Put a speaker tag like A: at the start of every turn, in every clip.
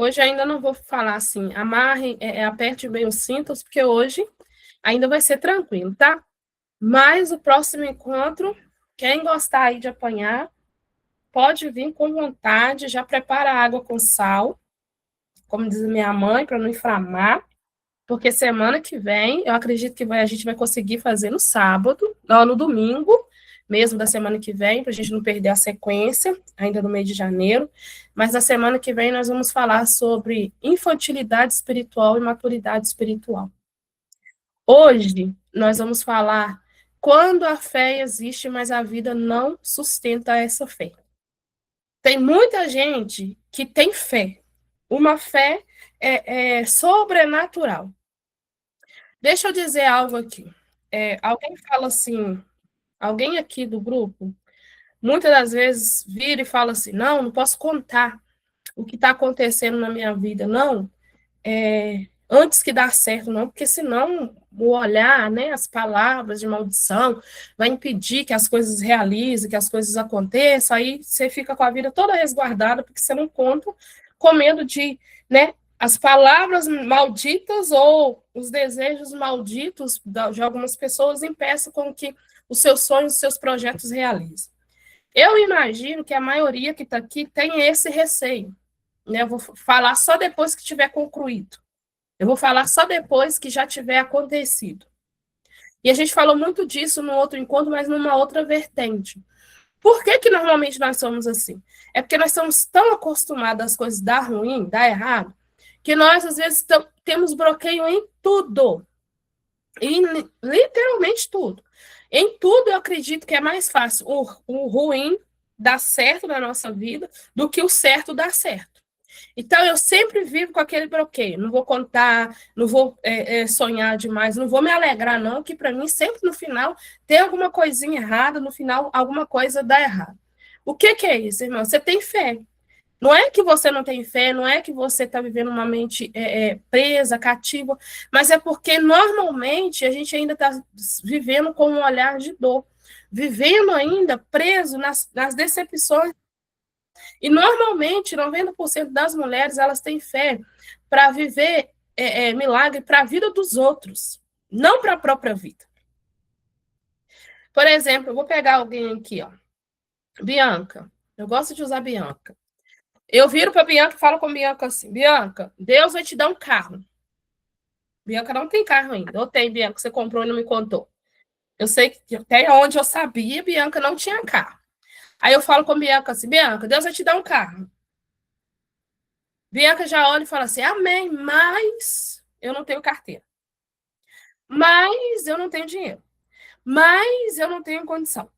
A: Hoje ainda não vou falar assim, amarre, aperte bem os cintos, porque hoje ainda vai ser tranquilo, tá? Mas o próximo encontro, quem gostar aí de apanhar, pode vir com vontade, já prepara a água com sal, como diz minha mãe, para não inflamar, porque semana que vem, eu acredito que a gente vai conseguir fazer no sábado, não, no domingo, mesmo da semana que vem, para a gente não perder a sequência, ainda no mês de janeiro. Mas na semana que vem nós vamos falar sobre infantilidade espiritual e maturidade espiritual. Hoje nós vamos falar quando a fé existe, mas a vida não sustenta essa fé. Tem muita gente que tem fé, uma fé sobrenatural. Deixa eu dizer algo aqui. Alguém fala assim, alguém aqui do grupo, muitas das vezes vira e fala assim, não posso contar o que está acontecendo na minha vida, não, antes que dá certo, não, porque senão o olhar, né, as palavras de maldição vai impedir que as coisas realizem, que as coisas aconteçam, aí você fica com a vida toda resguardada, porque você não conta com medo de, né, as palavras malditas ou os desejos malditos de algumas pessoas impeçam com que os seus sonhos, os seus projetos realizem. Eu imagino que a maioria que está aqui tem esse receio, né? Eu vou falar só depois que tiver concluído. Eu vou falar só depois que já tiver acontecido. E a gente falou muito disso no outro encontro, mas numa outra vertente. Por que que normalmente nós somos assim? É porque nós somos tão acostumados às coisas dar ruim, dar errado, que nós, às vezes, temos bloqueio em tudo. Em literalmente tudo. Em tudo, eu acredito que é mais fácil o ruim dar certo na nossa vida do que o certo dar certo. Então, eu sempre vivo com aquele bloqueio. Não vou contar, não vou sonhar demais, não vou me alegrar, não, que para mim, sempre no final, tem alguma coisinha errada, no final, alguma coisa dá errado. O que é isso, irmão? Você tem fé. Não é que você não tem fé, não é que você está vivendo uma mente presa, cativa, mas é porque normalmente a gente ainda está vivendo com um olhar de dor, vivendo ainda preso nas decepções. E normalmente 90% das mulheres elas têm fé para viver milagre para a vida dos outros, não para a própria vida. Por exemplo, eu vou pegar alguém aqui, ó, Bianca. Eu gosto de usar Bianca. Eu viro para Bianca e falo com Bianca assim: Bianca, Deus vai te dar um carro. Bianca não tem carro ainda. Ou tem, Bianca, você comprou e não me contou. Eu sei que até onde eu sabia, Bianca não tinha carro. Aí eu falo com Bianca assim: Bianca, Deus vai te dar um carro. Bianca já olha e fala assim: Amém, mas eu não tenho carteira. Mas eu não tenho dinheiro. Mas eu não tenho condição.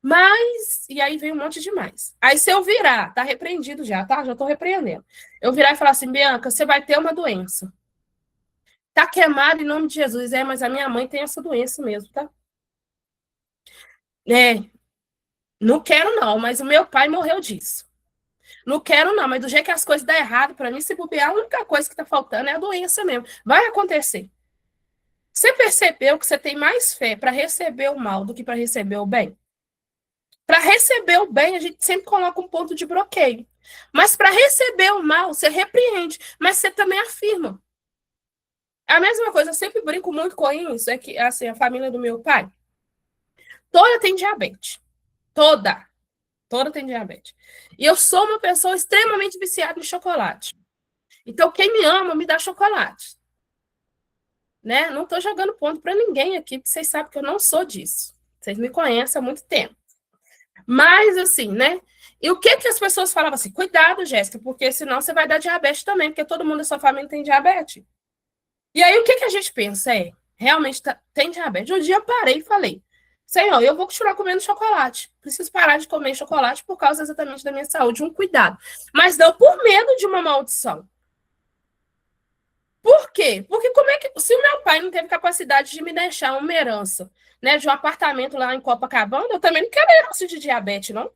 A: Mas, e aí vem um monte de mais. Aí se eu virar, tá repreendido já, tá? Já tô repreendendo. Eu virar e falar assim: Bianca, você vai ter uma doença. Tá queimado em nome de Jesus. Mas a minha mãe tem essa doença mesmo, tá? Não quero não, mas o meu pai morreu disso. Não quero não, mas do jeito que as coisas dão errado para mim, se bobear, a única coisa que tá faltando é a doença mesmo. Vai acontecer. Você percebeu que você tem mais fé para receber o mal do que para receber o bem? Para receber o bem, a gente sempre coloca um ponto de bloqueio. Mas para receber o mal, você repreende, mas você também afirma. A mesma coisa, eu sempre brinco muito com isso, é que assim, a família do meu pai, toda tem diabetes. Toda. Toda tem diabetes. E eu sou uma pessoa extremamente viciada em chocolate. Então, quem me ama, me dá chocolate. Né? Não estou jogando ponto para ninguém aqui, porque vocês sabem que eu não sou disso. Vocês me conhecem há muito tempo. Mas, assim, né? E o que as pessoas falavam assim? Cuidado, Jéssica, porque senão você vai dar diabetes também, porque todo mundo da sua família tem diabetes. E aí, o que a gente pensa? Realmente tem diabetes. Um dia eu parei e falei: Senhor, eu vou continuar comendo chocolate. Preciso parar de comer chocolate por causa exatamente da minha saúde, um cuidado. Mas não por medo de uma maldição. Por quê? Porque como é que. Se o meu pai não teve capacidade de me deixar uma herança, né, de um apartamento lá em Copacabana, eu também não quero herança de diabetes, não.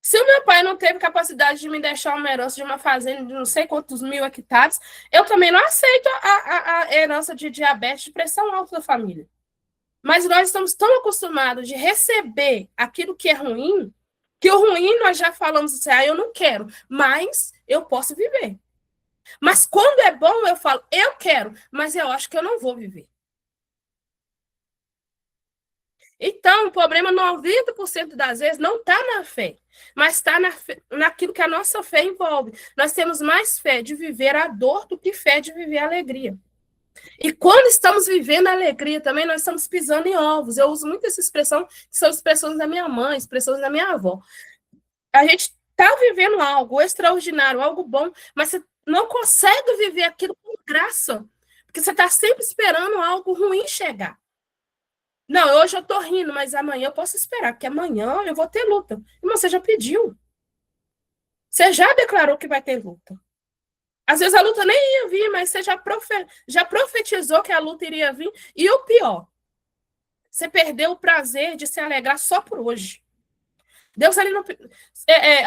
A: Se o meu pai não teve capacidade de me deixar uma herança de uma fazenda de não sei quantos mil hectares, eu também não aceito a herança de diabetes de pressão alta da família. Mas nós estamos tão acostumados de receber aquilo que é ruim, que o ruim nós já falamos assim, eu não quero, mas eu posso viver. Mas quando é bom, eu falo, eu quero, mas eu acho que eu não vou viver. Então, o problema 90% das vezes não está na fé, mas está naquilo que a nossa fé envolve. Nós temos mais fé de viver a dor do que fé de viver a alegria. E quando estamos vivendo a alegria também, nós estamos pisando em ovos. Eu uso muito essa expressão, que são expressões da minha mãe, expressões da minha avó. A gente está vivendo algo extraordinário, algo bom, mas você não consegue viver aquilo com graça, porque você está sempre esperando algo ruim chegar. Não, hoje eu tô rindo, mas amanhã eu posso esperar, porque amanhã eu vou ter luta. Irmão, você já pediu. Você já declarou que vai ter luta. Às vezes a luta nem ia vir, mas você já profetizou que a luta iria vir. E o pior, você perdeu o prazer de se alegrar só por hoje. Deus ali não...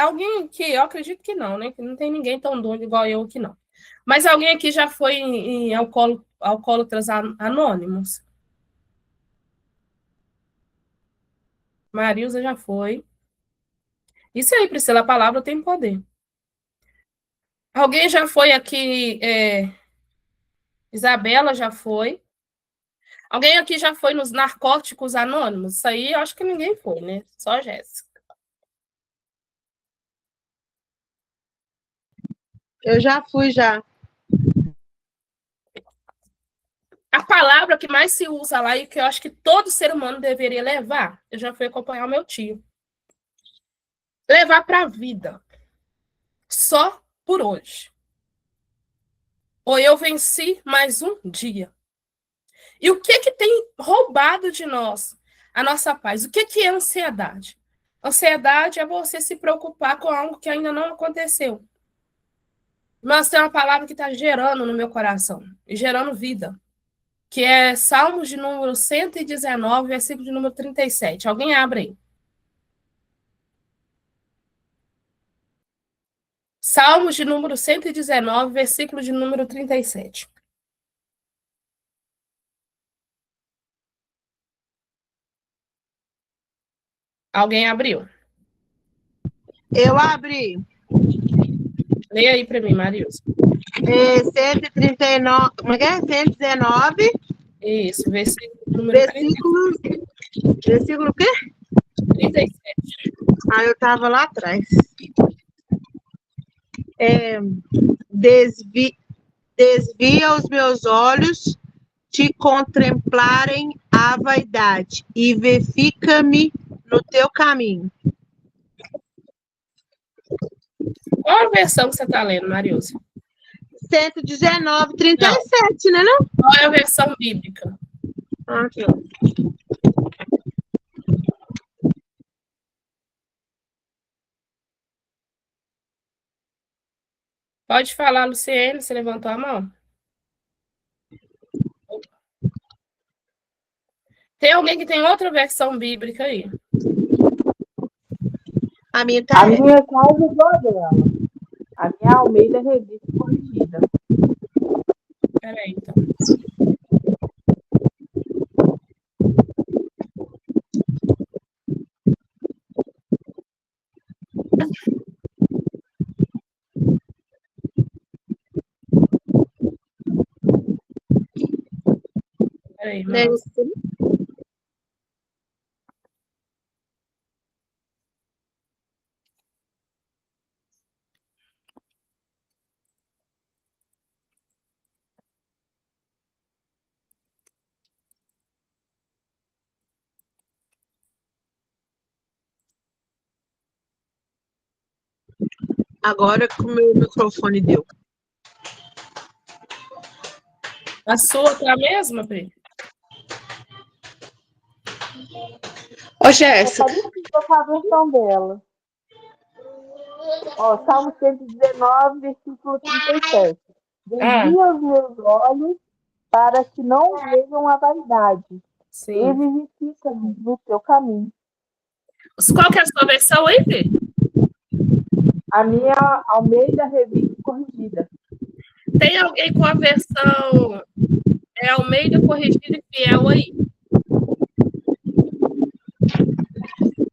A: alguém que... Eu acredito que não, né? Que não tem ninguém tão doido igual eu aqui, não. Mas alguém aqui já foi em alcoólatras anônimos? Marilza já foi. Isso aí, Priscila, a palavra tem poder. Alguém já foi aqui? Isabela já foi. Alguém aqui já foi nos narcóticos anônimos? Isso aí eu acho que ninguém foi, né? Só a Jéssica.
B: Eu já fui, já.
A: A palavra que mais se usa lá e que eu acho que todo ser humano deveria levar, eu já fui acompanhar o meu tio. Levar para a vida. Só por hoje. Ou eu venci mais um dia. E o que tem roubado de nós a nossa paz? O que é ansiedade? Ansiedade é você se preocupar com algo que ainda não aconteceu. Mas tem uma palavra que está gerando no meu coração, e gerando vida, que é Salmos de número 119, versículo de número 37. Alguém abre aí. Salmos de número 119, versículo de número 37. Alguém abriu?
B: Eu abri.
A: Leia aí para mim, Marilson.
B: 139, como é que é? 119.
A: Isso, versículo número 37.
B: Versículo o quê?
A: 37.
B: Ah, eu estava lá atrás. Desvia os meus olhos de contemplarem a vaidade e verifica-me no teu caminho.
A: Qual a versão que você está lendo, Marilson?
B: 119, 37, né, não?
A: Qual é a versão bíblica?
B: Aqui, ó.
A: Pode falar, Luciene, você levantou a mão? Tem alguém que tem outra versão bíblica aí?
B: A minha tá.
C: A minha é quase igual a dela. A minha Almeida Revista Corrigida.
A: Peraí, então. Peraí, irmãos.
B: Agora que o meu microfone deu.
A: A sua tá a mesma, Pri?
B: Ô, Jéssica.
C: A versão dela. Ó, Salmo 119, versículo 37. Desvia os meus olhos para que não vejam a vaidade.
A: Sim.
C: E verifica-me no teu caminho.
A: Qual que é a sua versão aí, Pri?
C: A minha Almeida Revista Corrigida.
A: Tem alguém com a versão Almeida Corrigida e Fiel aí?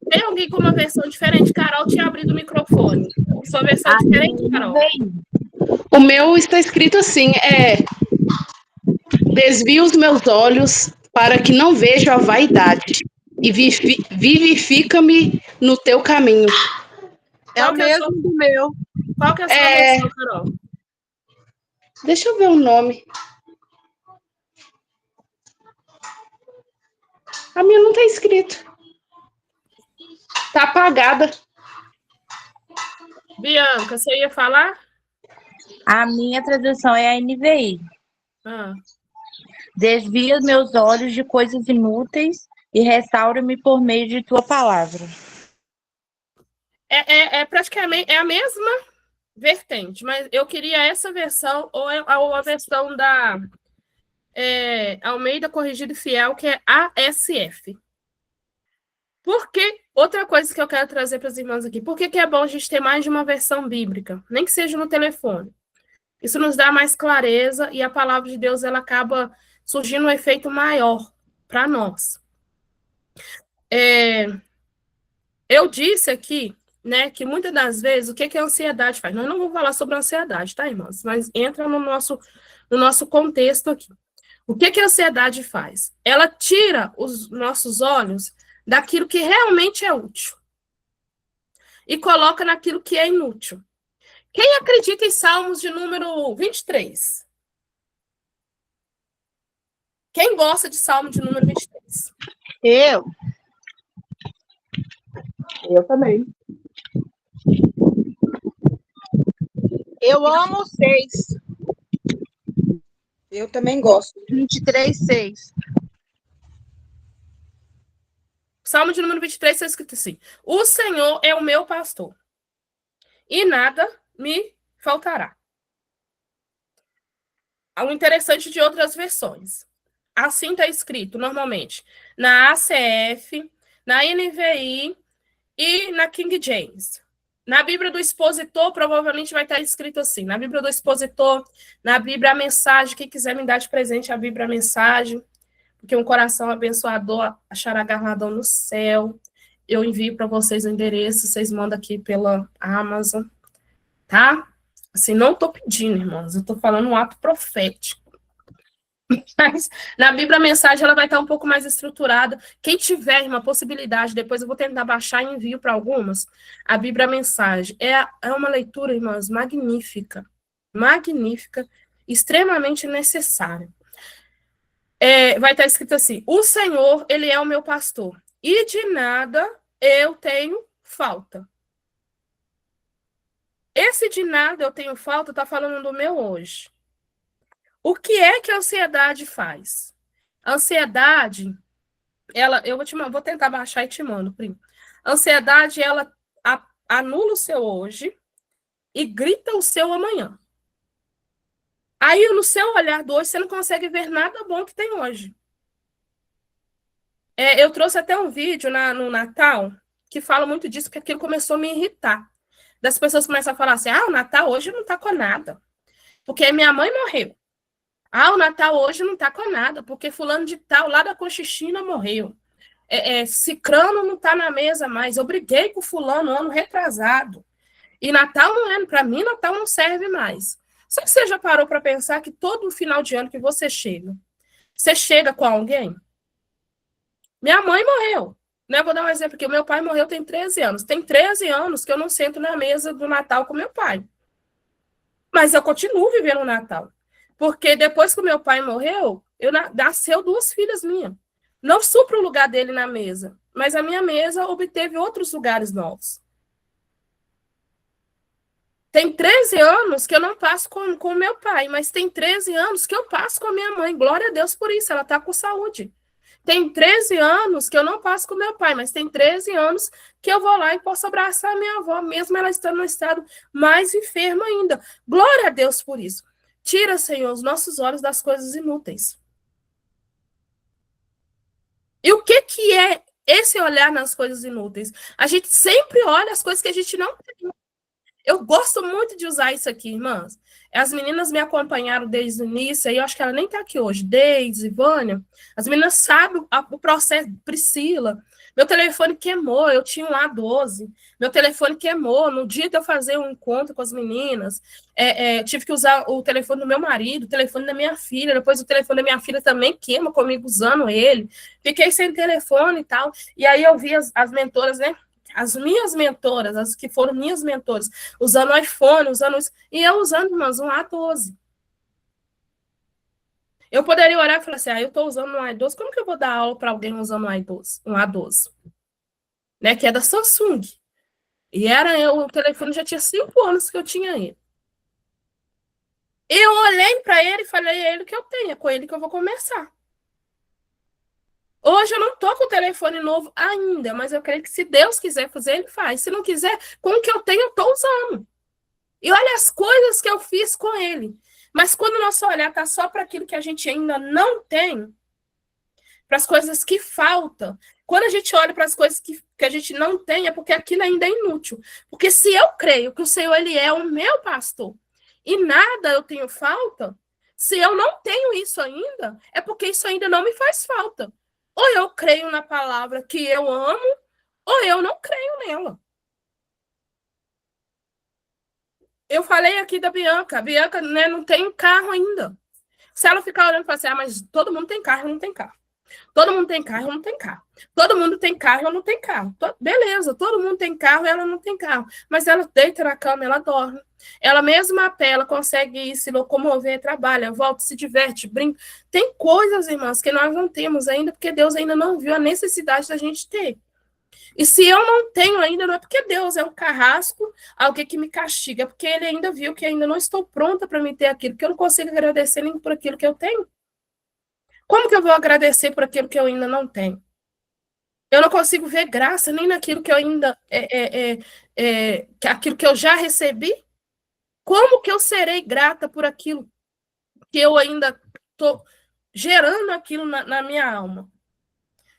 A: Tem alguém com uma versão diferente? Carol tinha abrido o microfone. Sua versão é diferente, Carol?
B: O meu está escrito assim, desvia os meus olhos para que não veja a vaidade e vivifica-me no teu caminho.
C: É o mesmo do meu.
A: Qual que é a sua versão, Carol?
B: Deixa eu ver o nome. A minha não está escrito. Está apagada.
A: Bianca, você ia falar?
D: A minha tradução é a NVI.
A: Ah.
D: Desvia meus olhos de coisas inúteis e restaura-me por meio de tua palavra.
A: É praticamente a mesma vertente, mas eu queria essa versão ou a versão da Almeida Corrigida e Fiel, que é ASF. Porque outra coisa que eu quero trazer para as irmãs aqui, por que é bom a gente ter mais de uma versão bíblica, nem que seja no telefone? Isso nos dá mais clareza e a palavra de Deus ela acaba surgindo um efeito maior para nós. Eu disse aqui, né, que muitas das vezes, o que a ansiedade faz? Nós não vamos falar sobre a ansiedade, tá, irmãs? Mas entra no nosso contexto aqui. O que a ansiedade faz? Ela tira os nossos olhos daquilo que realmente é útil e coloca naquilo que é inútil. Quem acredita em Salmos de número 23? Quem gosta de Salmo de número 23?
C: Eu também. Eu amo o 6.
B: Eu também gosto.
C: 23:6.
A: Salmo de número 23 está escrito assim: o Senhor é o meu pastor, e nada me faltará. O interessante de outras versões. Assim está escrito, normalmente, na ACF, na NVI e na King James. Na Bíblia do Expositor, provavelmente vai estar escrito assim. Na Bíblia do Expositor, na Bíblia a Mensagem, quem quiser me dar de presente a Bíblia a Mensagem, porque um coração abençoador achará galardão no céu. Eu envio para vocês o endereço, vocês mandam aqui pela Amazon, tá? Assim, não estou pedindo, irmãos, eu estou falando um ato profético. Mas na Bíblia a Mensagem ela vai estar um pouco mais estruturada. Quem tiver uma possibilidade, depois eu vou tentar baixar e envio para algumas. A Bíblia a Mensagem é uma leitura, irmãs, magnífica. Magnífica, extremamente necessária. Vai estar escrito assim: o Senhor, ele é o meu pastor, e de nada eu tenho falta. Esse de nada eu tenho falta está falando do meu hoje. O que é que a ansiedade faz? A ansiedade, eu vou tentar baixar e te mando, primo. A ansiedade, ela anula o seu hoje e grita o seu amanhã. Aí, no seu olhar do hoje, você não consegue ver nada bom que tem hoje. Eu trouxe até um vídeo no Natal que fala muito disso, porque aquilo começou a me irritar. Das pessoas começam a falar assim: o Natal hoje não tá com nada, porque minha mãe morreu. O Natal hoje não tá com nada, porque fulano de tal, lá da Cochichina, morreu. Cicrano não tá na mesa mais. Eu briguei com fulano ano retrasado. E Natal não é, para mim, Natal não serve mais. Só que você já parou para pensar que todo final de ano que você chega com alguém? Minha mãe morreu. Né? Vou dar um exemplo aqui. O meu pai morreu tem 13 anos. Tem 13 anos que eu não sento na mesa do Natal com meu pai. Mas eu continuo vivendo o Natal. Porque depois que o meu pai morreu, nasceu 2 filhas minhas. Não supro o lugar dele na mesa, mas a minha mesa obteve outros lugares novos. Tem 13 anos que eu não passo com o meu pai, mas tem 13 anos que eu passo com a minha mãe. Glória a Deus por isso, ela está com saúde. Tem 13 anos que eu não passo com meu pai, mas tem 13 anos que eu vou lá e posso abraçar a minha avó, mesmo ela estando no estado mais enfermo ainda. Glória a Deus por isso. Tira, Senhor, os nossos olhos das coisas inúteis. E o que é esse olhar nas coisas inúteis? A gente sempre olha as coisas que a gente não tem. Eu gosto muito de usar isso aqui, irmãs. As meninas me acompanharam desde o início, e eu acho que ela nem está aqui hoje, Deise, Vânia. As meninas sabem o processo, Priscila. Meu telefone queimou, eu tinha um A12. Meu telefone queimou no dia de eu fazer um encontro com as meninas. Tive que usar o telefone do meu marido, o telefone da minha filha. Depois o telefone da minha filha também queima comigo usando ele. Fiquei sem telefone e tal. E aí eu vi as mentoras, né? As minhas mentoras, as que foram minhas mentoras, usando iPhone, usando isso. E eu usando, irmãs, um A12. Eu poderia olhar e falar assim, eu estou usando um A12, como que eu vou dar aula para alguém usando um A12? Né, que é da Samsung. E o telefone já tinha 5 anos que eu tinha ele. Eu olhei para ele e falei, é ele que eu tenho, é com ele que eu vou começar. Hoje eu não estou com o telefone novo ainda, mas eu creio que se Deus quiser fazer, ele faz. Se não quiser, com o que eu tenho, eu estou usando. E olha as coisas que eu fiz com ele. Mas quando o nosso olhar está só para aquilo que a gente ainda não tem, para as coisas que faltam. Quando a gente olha para as coisas que a gente não tem, é porque aquilo ainda é inútil. Porque se eu creio que o Senhor ele é o meu pastor e nada eu tenho falta, se eu não tenho isso ainda, é porque isso ainda não me faz falta. Ou eu creio na palavra que eu amo, ou eu não creio nela. Eu falei aqui da Bianca. A Bianca, né, não tem carro ainda. Se ela ficar olhando e falar assim, mas todo mundo tem carro, eu não tenho carro. Todo mundo tem carro, eu não tenho carro. Todo mundo tem carro, eu não tenho carro. Beleza, todo mundo tem carro, ela não tem carro. Mas ela deita na cama, ela dorme. Ela mesma a pé, ela consegue ir, se locomover, trabalha, volta, se diverte, brinca. Tem coisas, irmãs, que nós não temos ainda, porque Deus ainda não viu a necessidade da gente ter. E se eu não tenho ainda, não é porque Deus é um carrasco, alguém que me castiga, é porque ele ainda viu que ainda não estou pronta para me ter aquilo, que eu não consigo agradecer nem por aquilo que eu tenho. Como que eu vou agradecer por aquilo que eu ainda não tenho? Eu não consigo ver graça nem naquilo que eu ainda aquilo que eu já recebi. Como que eu serei grata por aquilo que eu ainda estou gerando aquilo na minha alma?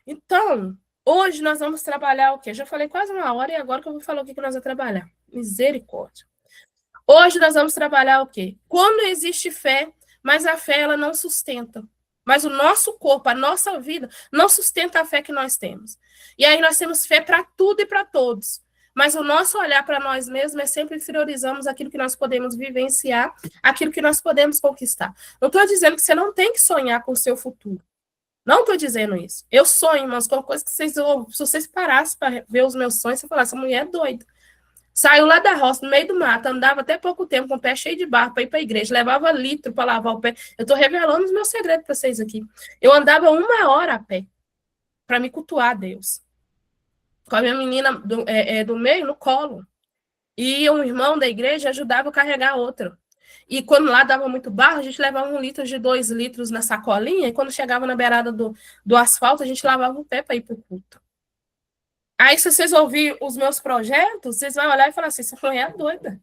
A: Então, hoje nós vamos trabalhar o quê? Já falei quase 1 hora e agora que eu vou falar o que nós vamos trabalhar. Misericórdia. Hoje nós vamos trabalhar o quê? Quando existe fé, mas a fé ela não sustenta. Mas o nosso corpo, a nossa vida, não sustenta a fé que nós temos. E aí nós temos fé para tudo e para todos. Mas o nosso olhar para nós mesmos é sempre priorizamos aquilo que nós podemos vivenciar, aquilo que nós podemos conquistar. Não estou dizendo que você não tem que sonhar com o seu futuro. Não estou dizendo isso. Eu sonho, irmãos, com coisa que se vocês parassem para ver os meus sonhos, você falasse, essa mulher é doida. Saiu lá da roça, no meio do mato, andava até pouco tempo com o pé cheio de barro para ir para a igreja, levava litro para lavar o pé. Eu estou revelando os meus segredos para vocês aqui. Eu andava 1 hora a pé para me cultuar a Deus. Com a minha menina do meio no colo. E um irmão da igreja ajudava a carregar a outra. E quando lá dava muito barro, a gente levava 1 litro de 2 litros na sacolinha, e quando chegava na beirada do asfalto, a gente lavava o pé para ir para o culto. Aí, se vocês ouvirem os meus projetos, vocês vão olhar e falar assim, essa mulher é doida.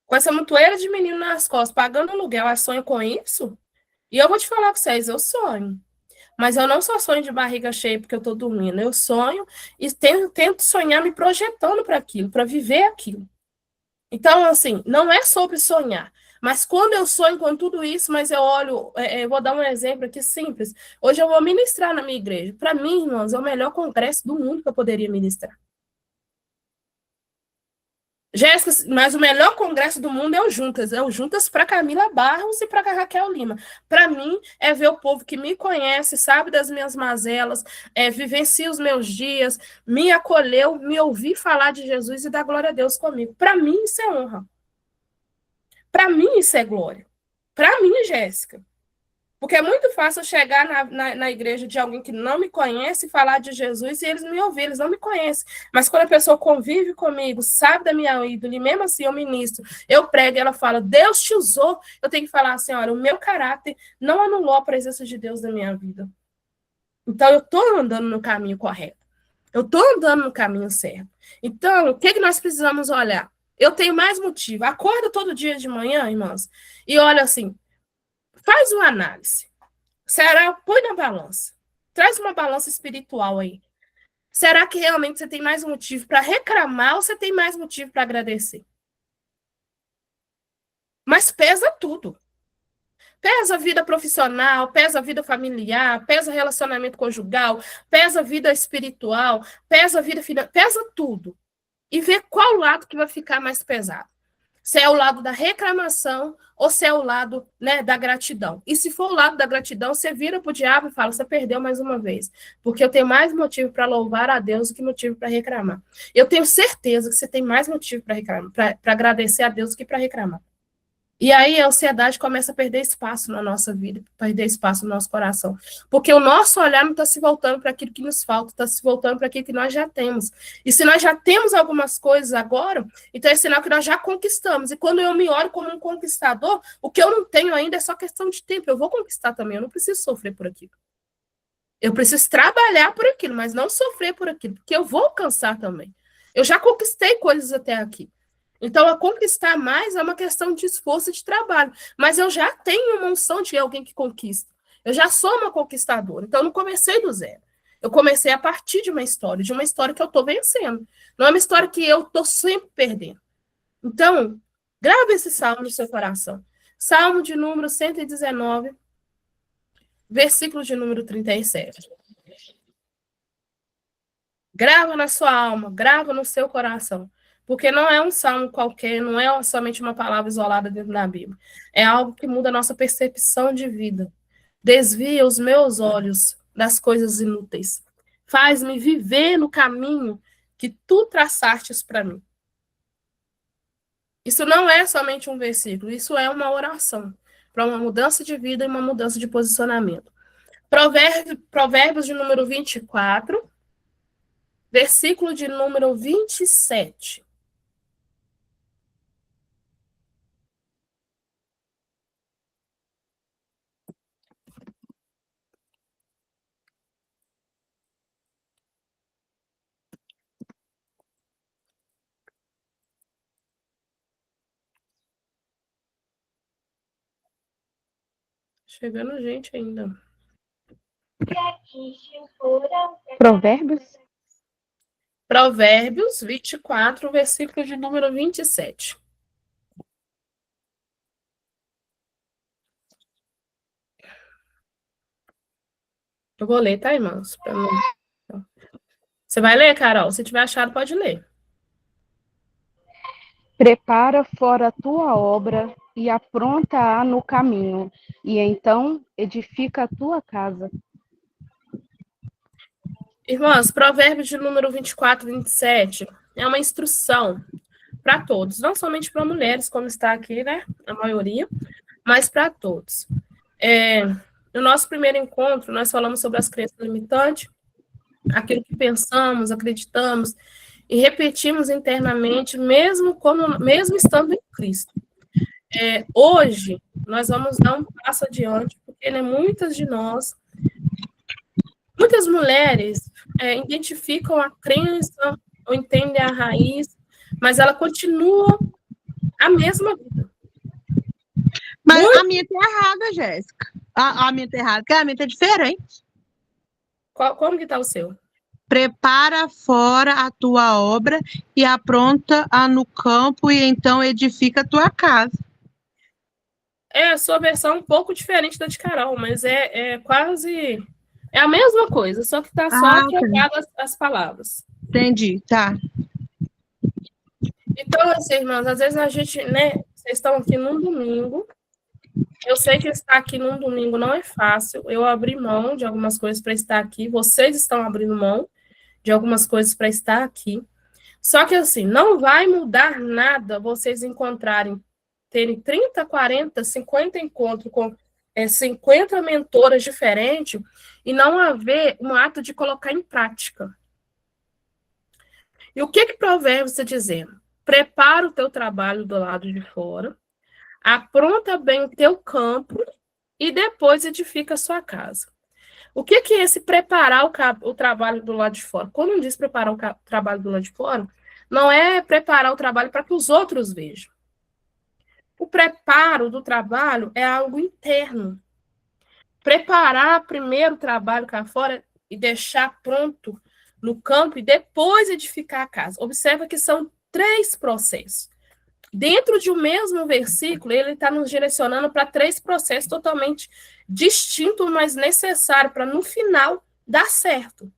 A: Com essa montoeira de menino nas costas, pagando aluguel, ela sonha com isso? E eu vou te falar para vocês, eu sonho. Mas eu não só sonho de barriga cheia porque eu estou dormindo. Eu sonho e tento sonhar me projetando para aquilo, para viver aquilo. Então, assim, não é sobre sonhar. Mas quando eu sonho com tudo isso, mas eu olho, eu vou dar um exemplo aqui simples. Hoje eu vou ministrar na minha igreja. Para mim, irmãos, é o melhor congresso do mundo que eu poderia ministrar. Jéssica, mas o melhor congresso do mundo é o Juntas. É o Juntas para Camila Barros e para Raquel Lima. Para mim, é ver o povo que me conhece, sabe das minhas mazelas, vivencia os meus dias, me acolheu, me ouvir falar de Jesus e dar glória a Deus comigo. Para mim, isso é honra. Para mim, isso é glória. Para mim, Jéssica. Porque é muito fácil chegar na igreja de alguém que não me conhece e falar de Jesus e eles me ouvirem, eles não me conhecem. Mas quando a pessoa convive comigo, sabe da minha ídole, e mesmo assim eu ministro, eu prego e ela fala, Deus te usou, eu tenho que falar assim, olha, o meu caráter não anulou a presença de Deus na minha vida. Então eu estou andando no caminho correto. Eu estou andando no caminho certo. Então, o que nós precisamos olhar? Eu tenho mais motivo. Acorda todo dia de manhã, irmãos, e olha assim, faz uma análise. Será? Põe na balança. Traz uma balança espiritual aí. Será que realmente você tem mais motivo para reclamar ou você tem mais motivo para agradecer? Mas pesa tudo. Pesa a vida profissional, pesa a vida familiar, pesa relacionamento conjugal, pesa a vida espiritual, pesa a vida financeira, pesa tudo. E vê qual lado que vai ficar mais pesado. Se é o lado da reclamação ou se é o lado, né, da gratidão. E se for o lado da gratidão, você vira para o diabo e fala, você perdeu mais uma vez. Porque eu tenho mais motivo para louvar a Deus do que motivo para reclamar. Eu tenho certeza que você tem mais motivo para reclamar, para agradecer a Deus do que para reclamar. E aí a ansiedade começa a perder espaço na nossa vida, perder espaço no nosso coração. Porque o nosso olhar não está se voltando para aquilo que nos falta, está se voltando para aquilo que nós já temos. E se nós já temos algumas coisas agora, então é sinal que nós já conquistamos. E quando eu me olho como um conquistador, o que eu não tenho ainda é só questão de tempo. Eu vou conquistar também, eu não preciso sofrer por aquilo. Eu preciso trabalhar por aquilo, mas não sofrer por aquilo, porque eu vou alcançar também. Eu já conquistei coisas até aqui. Então, a conquistar mais é uma questão de esforço e de trabalho. Mas eu já tenho uma unção de alguém que conquista. Eu já sou uma conquistadora. Então, eu não comecei do zero. Eu comecei a partir de uma história que eu estou vencendo. Não é uma história que eu estou sempre perdendo. Então, grave esse salmo no seu coração. Salmo de número 119, versículo de número 37. Grava na sua alma, grava no seu coração. Porque não é um salmo qualquer, não é somente uma palavra isolada dentro da Bíblia. É algo que muda a nossa percepção de vida. Desvia os meus olhos das coisas inúteis. Faz-me viver no caminho que tu traçastes para mim. Isso não é somente um versículo, isso é uma oração para uma mudança de vida e uma mudança de posicionamento. Provérbios de número 24, versículo de número 27. Chegando gente ainda.
C: Provérbios?
A: Provérbios 24, versículo de número 27. Eu vou ler, tá, irmãos? Você vai ler, Carol? Se tiver achado, pode ler.
B: Prepara fora a tua obra e apronta-a no caminho, e então edifica a tua casa.
A: Irmãs, Provérbios de número 24, 27 é uma instrução para todos, não somente para mulheres, como está aqui, né? A maioria, mas para todos. No nosso primeiro encontro, nós falamos sobre as crenças limitantes, aquilo que pensamos, acreditamos e repetimos internamente, mesmo estando em Cristo. Hoje, nós vamos dar um passo adiante, porque muitas mulheres identificam a crença ou entendem a raiz, mas ela continua a mesma vida.
E: Mas a minha tá errada, Jéssica. A minha tá errada, porque a minha tá diferente.
A: Como que tá o seu?
E: Prepara fora a tua obra e apronta-a no campo, e então edifica a tua casa.
A: A sua versão é um pouco diferente da de Carol, mas quase... É a mesma coisa, só que tá só trocado as palavras.
E: Entendi, tá.
A: Então, assim, irmãs, às vezes a gente, né, vocês estão aqui num domingo, eu sei que estar aqui num domingo não é fácil, eu abri mão de algumas coisas para estar aqui, vocês estão abrindo mão de algumas coisas para estar aqui, só que, assim, não vai mudar nada vocês terem 30, 40, 50 encontros com 50 mentoras diferentes e não haver um ato de colocar em prática. E o que Provérbios está dizendo? Prepara o teu trabalho do lado de fora, apronta bem o teu campo e depois edifica a sua casa. O que é esse preparar o trabalho do lado de fora? Quando diz preparar o trabalho do lado de fora, não é preparar o trabalho para que os outros vejam. O preparo do trabalho é algo interno. Preparar primeiro o trabalho cá fora e deixar pronto no campo e depois edificar a casa. Observa que são 3 processos. dentro de um mesmo versículo, ele está nos direcionando para 3 processos totalmente distintos, mas necessários para, no final, dar certo.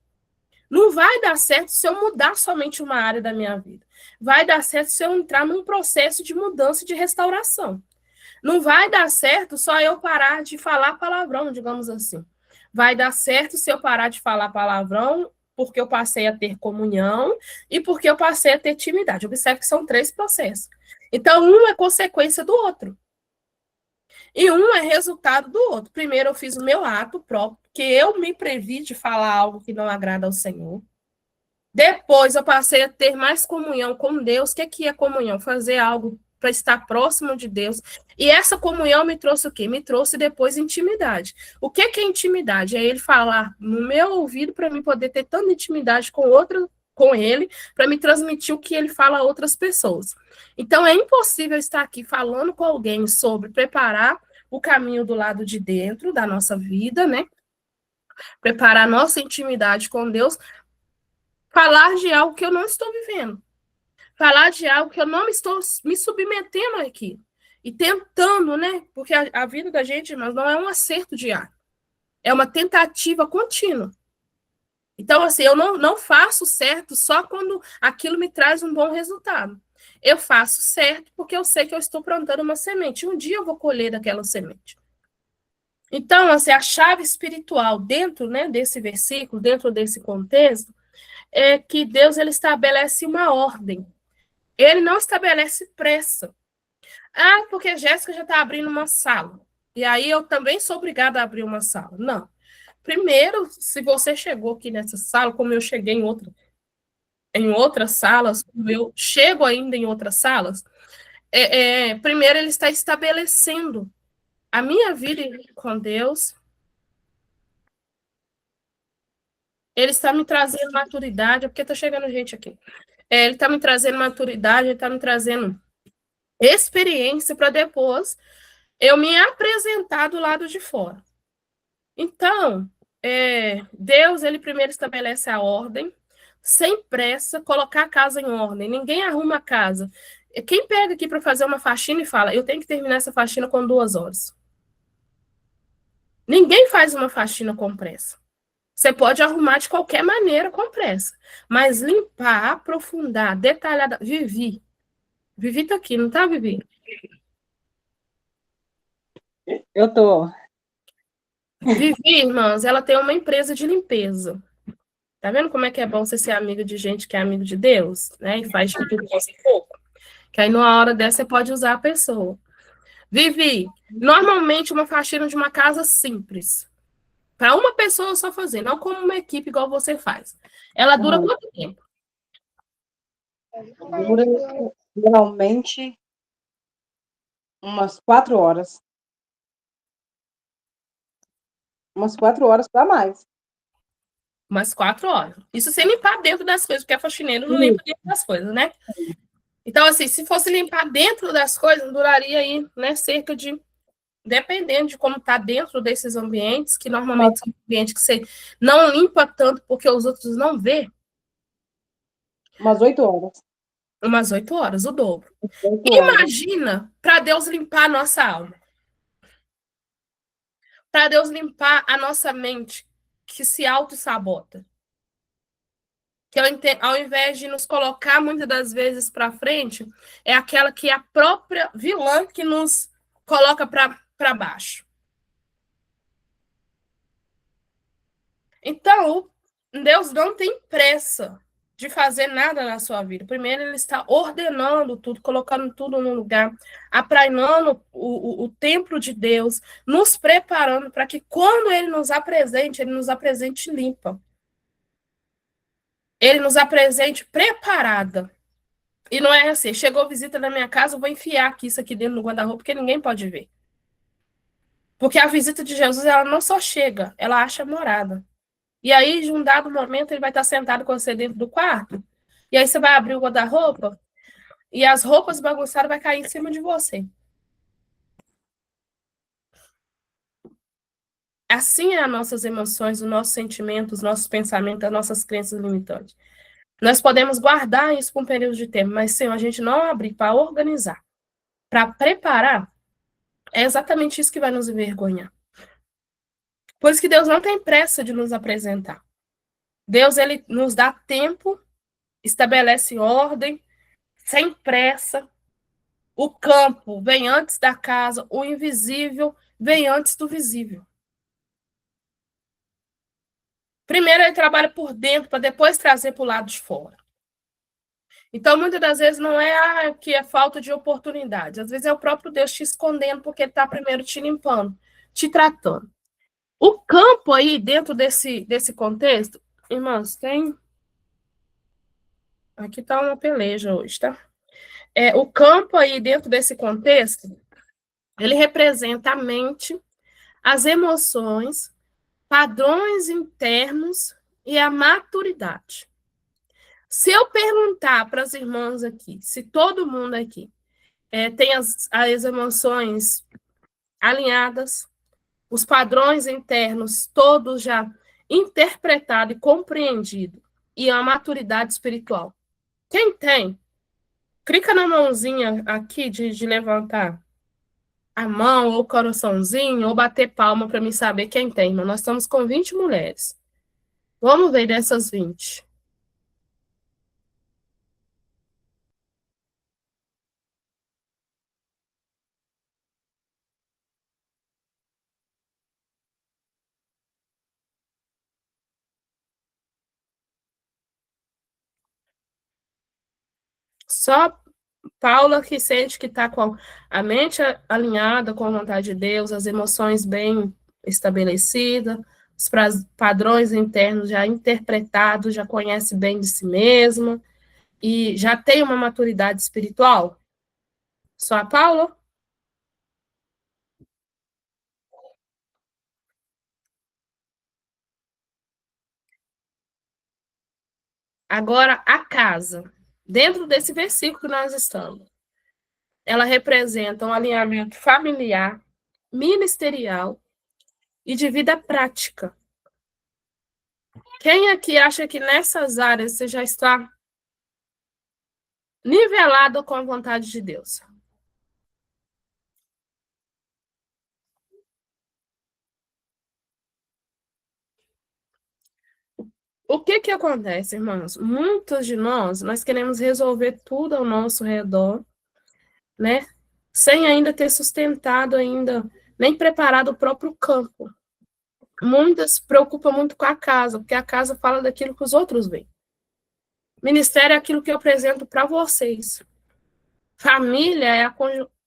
A: Não vai dar certo se eu mudar somente uma área da minha vida. Vai dar certo se eu entrar num processo de mudança e de restauração. Não vai dar certo só eu parar de falar palavrão, digamos assim. Vai dar certo se eu parar de falar palavrão porque eu passei a ter comunhão e porque eu passei a ter intimidade. Observe que são 3 processos. Então, um é consequência do outro. E um é resultado do outro. Primeiro, eu fiz o meu ato próprio, que eu me previ de falar algo que não agrada ao Senhor. Depois, eu passei a ter mais comunhão com Deus. O que é comunhão? Fazer algo para estar próximo de Deus. E essa comunhão me trouxe o quê? Me trouxe depois intimidade. O que é intimidade? É ele falar no meu ouvido para mim poder ter tanta intimidade com ele, para me transmitir o que ele fala a outras pessoas. Então, é impossível estar aqui falando com alguém sobre preparar o caminho do lado de dentro da nossa vida, né? Preparar a nossa intimidade com Deus, falar de algo que eu não estou vivendo. Falar de algo que eu não estou me submetendo aqui. E tentando, né? Porque a vida da gente, mas não é um acerto diário. É uma tentativa contínua. Então, assim, eu não faço certo só quando aquilo me traz um bom resultado. Eu faço certo porque eu sei que eu estou plantando uma semente. Um dia eu vou colher daquela semente. Então, assim, a chave espiritual dentro, né, desse versículo, dentro desse contexto, é que Deus ele estabelece uma ordem. Ele não estabelece pressa. Ah, porque a Jéssica já está abrindo uma sala. E aí eu também sou obrigada a abrir uma sala. Não. Primeiro, se você chegou aqui nessa sala, como eu cheguei em outras salas, como eu chego ainda em outras salas, primeiro ele está estabelecendo a minha vida com Deus. Ele está me trazendo maturidade, porque está chegando gente aqui. Ele está me trazendo maturidade, ele está me trazendo experiência para depois eu me apresentar do lado de fora. Então, Deus, ele primeiro estabelece a ordem, sem pressa, colocar a casa em ordem. Ninguém arruma a casa. Quem pega aqui para fazer uma faxina e fala, eu tenho que terminar essa faxina com 2 horas. Ninguém faz uma faxina com pressa. Você pode arrumar de qualquer maneira com pressa, mas limpar, aprofundar, detalhar. Vivi tá aqui, não tá, Vivi?
F: Eu tô.
A: Vivi, irmãs, ela tem uma empresa de limpeza. Tá vendo como é que é bom você ser amiga de gente que é amigo de Deus, né? E faz de tudo com esse pouco. Que aí, numa hora dessa, você pode usar a pessoa. Vivi, normalmente uma faxina de uma casa simples. Para uma pessoa só fazer, não como uma equipe igual você faz. Ela dura quanto tempo?
F: Dura geralmente umas 4 horas. Umas 4 horas para mais.
A: Umas 4 horas. Isso sem limpar dentro das coisas, porque a faxineira não limpa dentro das coisas, né? Então, assim, se fosse limpar dentro das coisas, duraria aí, né, cerca de, dependendo de como está dentro desses ambientes, que normalmente são ambientes que você não limpa tanto porque os outros não vê.
F: Umas 8 horas.
A: Umas 8 horas, o dobro.
F: 8 horas.
A: Imagina para Deus limpar a nossa alma. Para Deus limpar a nossa mente, que se auto-sabota. Que ao invés de nos colocar muitas das vezes para frente, é aquela que é a própria vilã que nos coloca para baixo. Então, Deus não tem pressa de fazer nada na sua vida. Primeiro, ele está ordenando tudo, colocando tudo no lugar, aprainando o templo de Deus, nos preparando para que quando ele nos apresente limpa. Ele nos apresente preparada. E não é assim, chegou visita na minha casa, eu vou enfiar isso aqui dentro do guarda-roupa, porque ninguém pode ver. Porque a visita de Jesus, ela não só chega, ela acha morada. E aí, de um dado momento, ele vai estar sentado com você dentro do quarto, e aí você vai abrir o guarda-roupa, e as roupas bagunçadas vai cair em cima de você. Assim é as nossas emoções, os nossos sentimentos, os nossos pensamentos, as nossas crenças limitantes. Nós podemos guardar isso por um período de tempo, mas, Senhor, a gente não abrir para organizar. para preparar, é exatamente isso que vai nos envergonhar. Por isso que Deus não tem pressa de nos apresentar. Deus, ele nos dá tempo, estabelece ordem, sem pressa. O campo vem antes da casa, o invisível vem antes do visível. Primeiro ele trabalha por dentro, para depois trazer para o lado de fora. Então, muitas das vezes, não é que é falta de oportunidade. Às vezes é o próprio Deus te escondendo, porque ele está primeiro te limpando, te tratando. O campo aí, dentro desse contexto, irmãos, tem... Aqui está uma peleja hoje, tá? O campo aí, dentro desse contexto, ele representa a mente, as emoções, padrões internos e a maturidade. Se eu perguntar para as irmãs aqui, se todo mundo aqui tem as emoções alinhadas, os padrões internos todos já interpretados e compreendidos, e a maturidade espiritual. Quem tem? Clica na mãozinha aqui de levantar a mão, ou o coraçãozinho, ou bater palma para mim saber quem tem. Mas nós estamos com 20 mulheres. Vamos ver dessas 20. Só Paula que sente que está com a mente alinhada com a vontade de Deus, as emoções bem estabelecidas, os padrões internos já interpretados, já conhece bem de si mesma e já tem uma maturidade espiritual. Só a Paula? Agora, a casa. Dentro desse versículo que nós estamos, ela representa um alinhamento familiar, ministerial e de vida prática. Quem aqui acha que nessas áreas você já está nivelado com a vontade de Deus? O que acontece, irmãos? Muitos de nós queremos resolver tudo ao nosso redor, né? Sem ainda ter sustentado ainda, nem preparado o próprio campo. Muitas se preocupam muito com a casa, porque a casa fala daquilo que os outros veem. Ministério é aquilo que eu apresento para vocês. Família é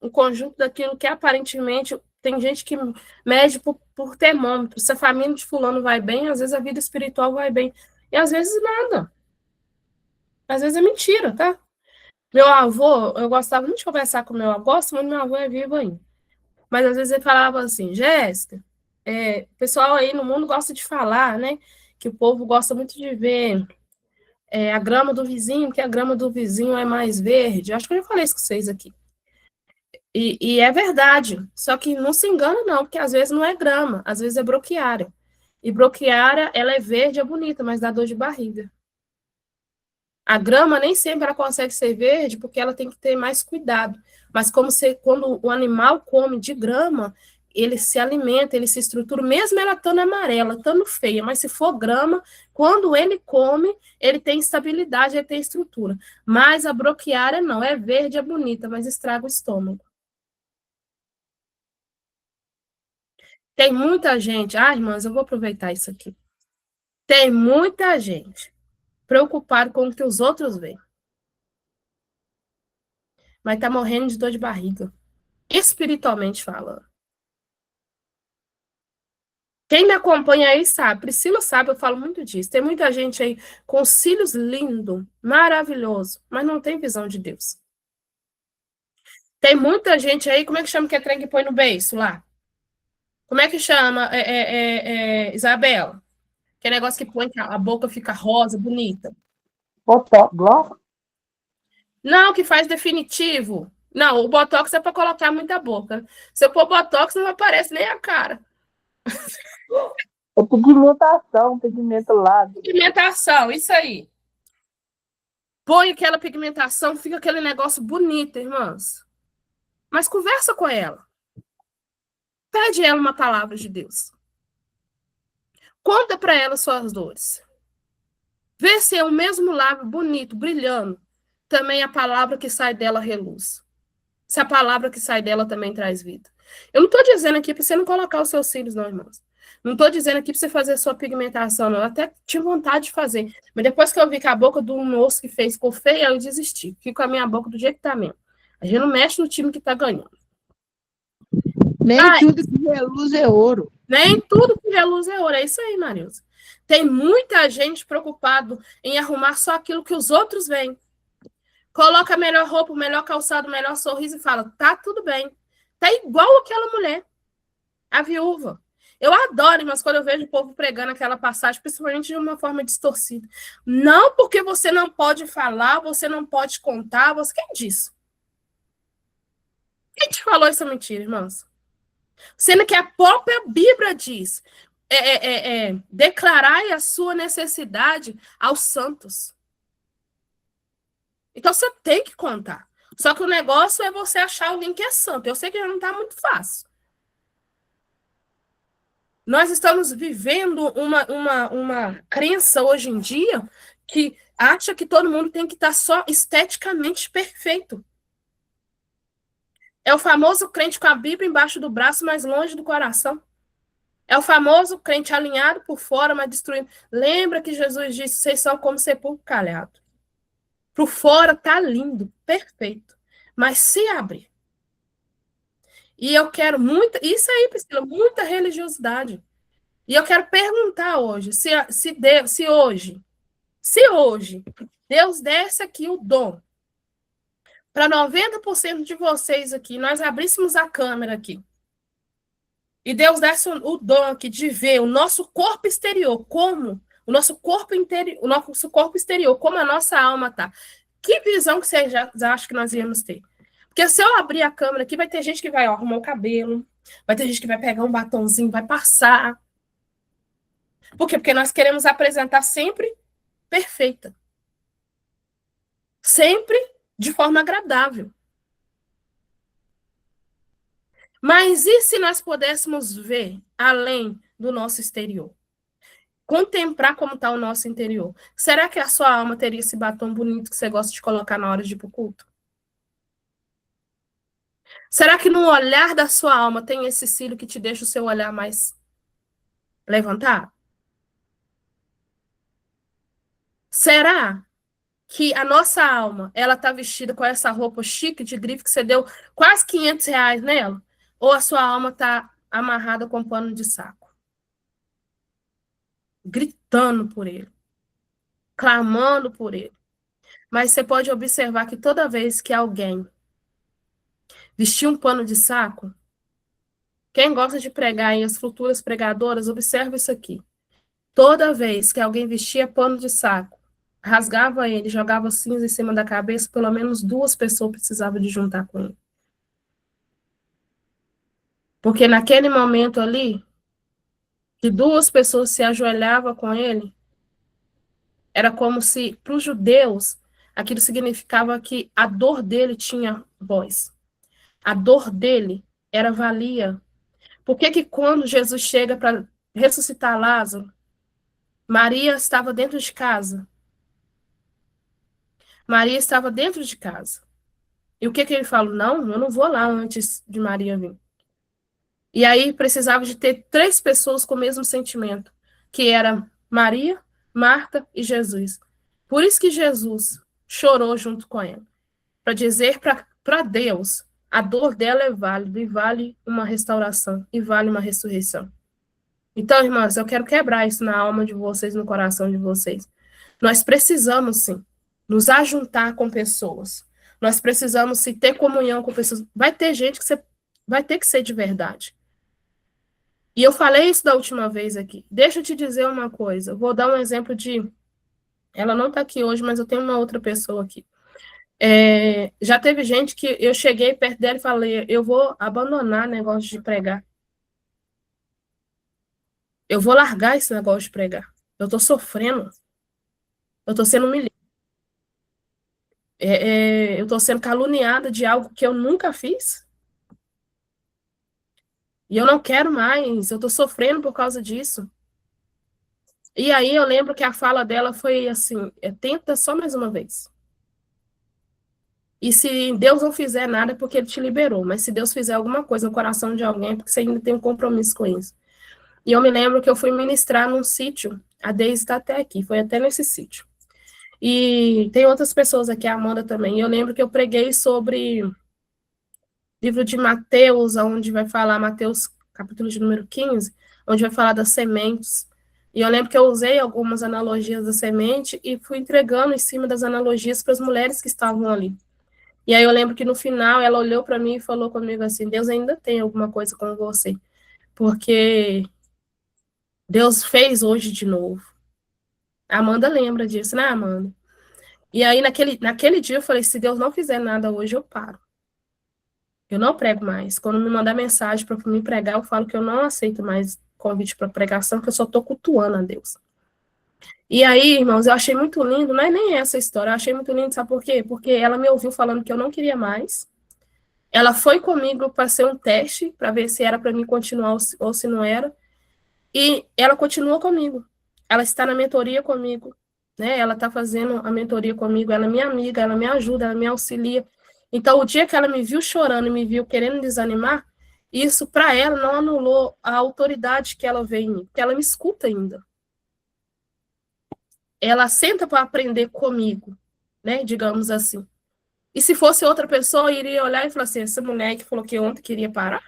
A: o conjunto daquilo que aparentemente tem gente que mede por termômetro. Se a família de fulano vai bem, às vezes a vida espiritual vai bem. E às vezes nada. Às vezes é mentira, tá? Meu avô, eu gostava muito de conversar com meu avô, gosto muito, meu avô é vivo ainda. Mas às vezes ele falava assim, Jéssica, o pessoal aí no mundo gosta de falar, né? Que o povo gosta muito de ver a grama do vizinho, que a grama do vizinho é mais verde. Acho que eu já falei isso com vocês aqui. E é verdade, só que não se engana não, porque às vezes não é grama, às vezes é broquiária. E broquiária, ela é verde, é bonita, mas dá dor de barriga. A grama nem sempre ela consegue ser verde, porque ela tem que ter mais cuidado. Mas quando o animal come de grama, ele se alimenta, ele se estrutura, mesmo ela estando amarela, estando feia, mas se for grama, quando ele come, ele tem estabilidade, ele tem estrutura. Mas a broquiária não, é verde, é bonita, mas estraga o estômago. Tem muita gente, irmãs, eu vou aproveitar isso aqui. Tem muita gente preocupada com o que os outros veem. Mas tá morrendo de dor de barriga, espiritualmente falando. Quem me acompanha aí sabe, Priscila sabe, eu falo muito disso. Tem muita gente aí com cílios lindos, maravilhoso, mas não tem visão de Deus. Tem muita gente aí, como é que chama que é trem que põe no beiço lá? Como é que chama, Isabela? Que é negócio que põe que a boca fica rosa, bonita.
C: Botox.
A: Não, que faz definitivo. Não, o Botox é para colocar muita boca. Se eu pôr Botox, não aparece nem a cara.
C: É pigmentação, pigmento lá.
A: Pigmentação, isso aí. Põe aquela pigmentação, fica aquele negócio bonito, irmãs. Mas conversa com ela. Pede ela uma palavra de Deus. Conta para ela suas dores. Vê se é o mesmo lábio bonito, brilhando. Também a palavra que sai dela reluz. Se a palavra que sai dela também traz vida. Eu não estou dizendo aqui para você não colocar os seus cílios, não, irmãos. Não estou dizendo aqui para você fazer sua pigmentação, não. Eu até tinha vontade de fazer. Mas depois que eu vi que a boca do moço que fez ficou feia, eu desisti. Fico com a minha boca do jeito que tá mesmo. A gente não mexe no time que tá ganhando.
E: Nem tudo que reluz é ouro.
A: Nem tudo que reluz é ouro. É isso aí, Marilza. Tem muita gente preocupado em arrumar só aquilo que os outros veem. Coloca a melhor roupa, o melhor calçado, o melhor sorriso e fala, tá tudo bem. Tá igual aquela mulher, a viúva. Eu adoro, mas quando eu vejo o povo pregando aquela passagem, principalmente de uma forma distorcida. Não porque você não pode falar, você não pode contar, você... Quem disse? Quem te falou essa mentira, irmãs? Sendo que a própria Bíblia diz, declarai a sua necessidade aos santos. Então você tem que contar. Só que o negócio é você achar alguém que é santo. Eu sei que já não está muito fácil. Nós estamos vivendo uma crença hoje em dia que acha que todo mundo tem que estar só esteticamente perfeito. É o famoso crente com a Bíblia embaixo do braço, mas longe do coração. É o famoso crente alinhado por fora, mas destruindo. Lembra que Jesus disse, vocês são como sepulcro calhado. Por fora tá lindo, perfeito. Mas se abre. E eu quero muita... Isso aí, Priscila, muita religiosidade. E eu quero perguntar hoje, se hoje Deus desse aqui o dom para 90% de vocês aqui, nós abríssemos a câmera aqui, e Deus desse o dom aqui de ver o nosso corpo exterior, como o nosso corpo interior, o nosso corpo exterior, como a nossa alma tá. Que visão que vocês já acham que nós íamos ter? Porque se eu abrir a câmera aqui, vai ter gente que vai arrumar o cabelo, vai ter gente que vai pegar um batonzinho, vai passar. Por quê? Porque nós queremos apresentar sempre perfeita. Sempre de forma agradável. Mas e se nós pudéssemos ver além do nosso exterior? Contemplar como está o nosso interior. Será que a sua alma teria esse batom bonito que você gosta de colocar na hora de ir para o culto? Será que no olhar da sua alma tem esse cílio que te deixa o seu olhar mais levantado? Será que a nossa alma, ela tá vestida com essa roupa chique de grife que você deu quase R$ 500 nela? Ou a sua alma tá amarrada com pano de saco? Gritando por ele. Clamando por ele. Mas você pode observar que toda vez que alguém vestir um pano de saco, quem gosta de pregar e as futuras pregadoras, observa isso aqui. Toda vez que alguém vestia pano de saco, rasgava ele, jogava cinza em cima da cabeça, pelo menos 2 pessoas precisavam de juntar com ele. Porque naquele momento ali, que 2 pessoas se ajoelhavam com ele, era como se, para os judeus, aquilo significava que a dor dele tinha voz. A dor dele era valia. Por que que quando Jesus chega para ressuscitar Lázaro, Maria estava dentro de casa? Maria estava dentro de casa. E o que que ele fala? Não, eu não vou lá antes de Maria vir. E aí precisava de ter 3 pessoas com o mesmo sentimento, que era Maria, Marta e Jesus. Por isso que Jesus chorou junto com ela, para dizer para Deus, a dor dela é válida e vale uma restauração, e vale uma ressurreição. Então, irmãs, eu quero quebrar isso na alma de vocês, no coração de vocês. Nós precisamos, sim, nos ajuntar com pessoas. Nós precisamos, sim, ter comunhão com pessoas. Vai ter gente que você vai ter que ser de verdade. E eu falei isso da última vez aqui. Deixa eu te dizer uma coisa. Eu vou dar um exemplo de... Ela não está aqui hoje, mas eu tenho uma outra pessoa aqui. Já teve gente que eu cheguei perto dela e falei, eu vou abandonar o negócio de pregar. Eu vou largar esse negócio de pregar. Eu estou sofrendo. Eu estou sendo humilhada. Eu estou sendo caluniada de algo que eu nunca fiz. E eu não quero mais, eu tô sofrendo por causa disso. E aí eu lembro que a fala dela foi assim, tenta só mais uma vez. E se Deus não fizer nada é porque ele te liberou, mas se Deus fizer alguma coisa no coração de alguém é porque você ainda tem um compromisso com isso. E eu me lembro que eu fui ministrar num sítio, a Deise está até aqui, foi até nesse sítio. E tem outras pessoas aqui, a Amanda também. E eu lembro que eu preguei sobre livro de Mateus, onde vai falar, Mateus, capítulo de número 15, onde vai falar das sementes. E eu lembro que eu usei algumas analogias da semente e fui entregando em cima das analogias para as mulheres que estavam ali. E aí eu lembro que no final ela olhou para mim e falou comigo assim, Deus ainda tem alguma coisa com você, porque Deus fez hoje de novo. A Amanda lembra disso, né, Amanda? E aí naquele dia eu falei, se Deus não fizer nada hoje, eu paro. Eu não prego mais. Quando me mandar mensagem para me pregar, eu falo que eu não aceito mais convite para pregação, que eu só estou cultuando a Deus. E aí, irmãos, eu achei muito lindo, não é nem essa história, eu achei muito lindo, sabe por quê? Porque ela me ouviu falando que eu não queria mais. Ela foi comigo para ser um teste, para ver se era para mim continuar ou se não era. E ela continua comigo. Ela está na mentoria comigo, né? Ela está fazendo a mentoria comigo, ela é minha amiga, ela me ajuda, ela me auxilia. Então, o dia que ela me viu chorando e me viu querendo desanimar, isso para ela não anulou a autoridade que ela vê em mim, porque ela me escuta ainda. Ela senta para aprender comigo, né? Digamos assim. E se fosse outra pessoa, eu iria olhar e falar assim: essa mulher que falou que ontem queria parar,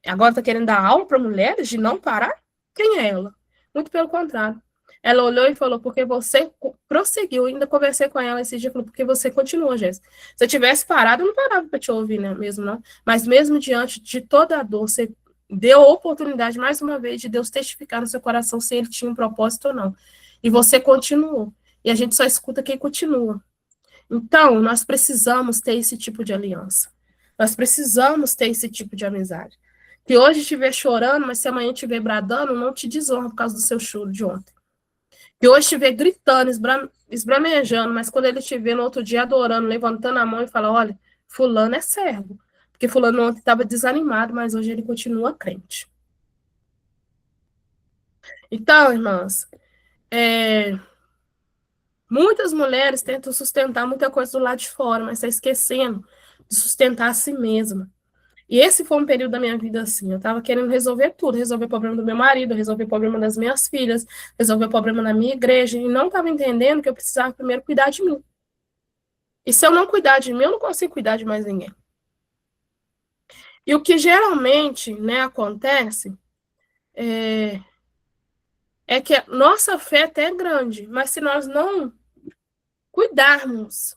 A: agora está querendo dar aula para mulheres de não parar? Quem é ela? Muito pelo contrário. Ela olhou e falou, porque você prosseguiu. Eu ainda conversei com ela esse dia, falou, porque você continua, Jéssica. Se eu tivesse parado, eu não parava para te ouvir, né, mesmo, não. Mas mesmo diante de toda a dor, você deu a oportunidade, mais uma vez, de Deus testificar no seu coração se ele tinha um propósito ou não. E você continuou. E a gente só escuta quem continua. Então, nós precisamos ter esse tipo de aliança. Nós precisamos ter esse tipo de amizade. Que hoje estiver chorando, mas se amanhã estiver bradando, não te desonra por causa do seu choro de ontem. Que hoje estiver gritando, esbramejando, mas quando ele estiver no outro dia adorando, levantando a mão e fala, olha, fulano é servo. Porque fulano ontem estava desanimado, mas hoje ele continua crente. Então, irmãs, muitas mulheres tentam sustentar muita coisa do lado de fora, mas está esquecendo de sustentar a si mesma. E esse foi um período da minha vida assim. Eu estava querendo resolver tudo, resolver o problema do meu marido, resolver o problema das minhas filhas, resolver o problema da minha igreja, e não estava entendendo que eu precisava primeiro cuidar de mim. E se eu não cuidar de mim, eu não consigo cuidar de mais ninguém. E o que geralmente, né, acontece é que a nossa fé até é grande, mas se nós não cuidarmos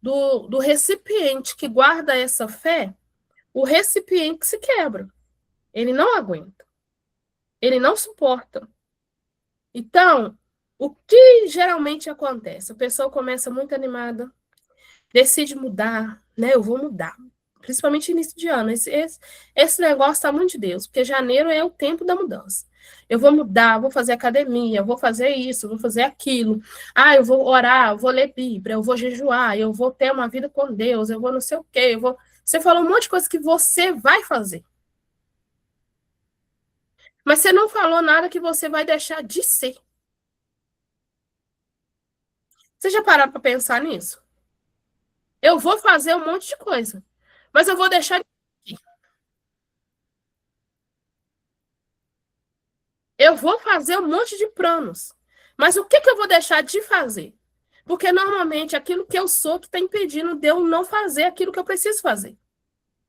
A: do recipiente que guarda essa fé, o recipiente se quebra. Ele não aguenta. Ele não suporta. Então, o que geralmente acontece? A pessoa começa muito animada, decide mudar, né? Eu vou mudar. Principalmente início de ano. Esse negócio está muito de Deus, porque janeiro é o tempo da mudança. Eu vou mudar, vou fazer academia, vou fazer isso, vou fazer aquilo. Ah, eu vou orar, eu vou ler Bíblia, eu vou jejuar, eu vou ter uma vida com Deus, eu vou não sei o quê, eu vou... Você falou um monte de coisa que você vai fazer. Mas você não falou nada que você vai deixar de ser. Você já parou para pensar nisso? Eu vou fazer um monte de coisa, mas eu vou deixar de... Eu vou fazer um monte de planos, mas o que eu vou deixar de fazer? Porque normalmente aquilo que eu sou que está impedindo de eu não fazer aquilo que eu preciso fazer.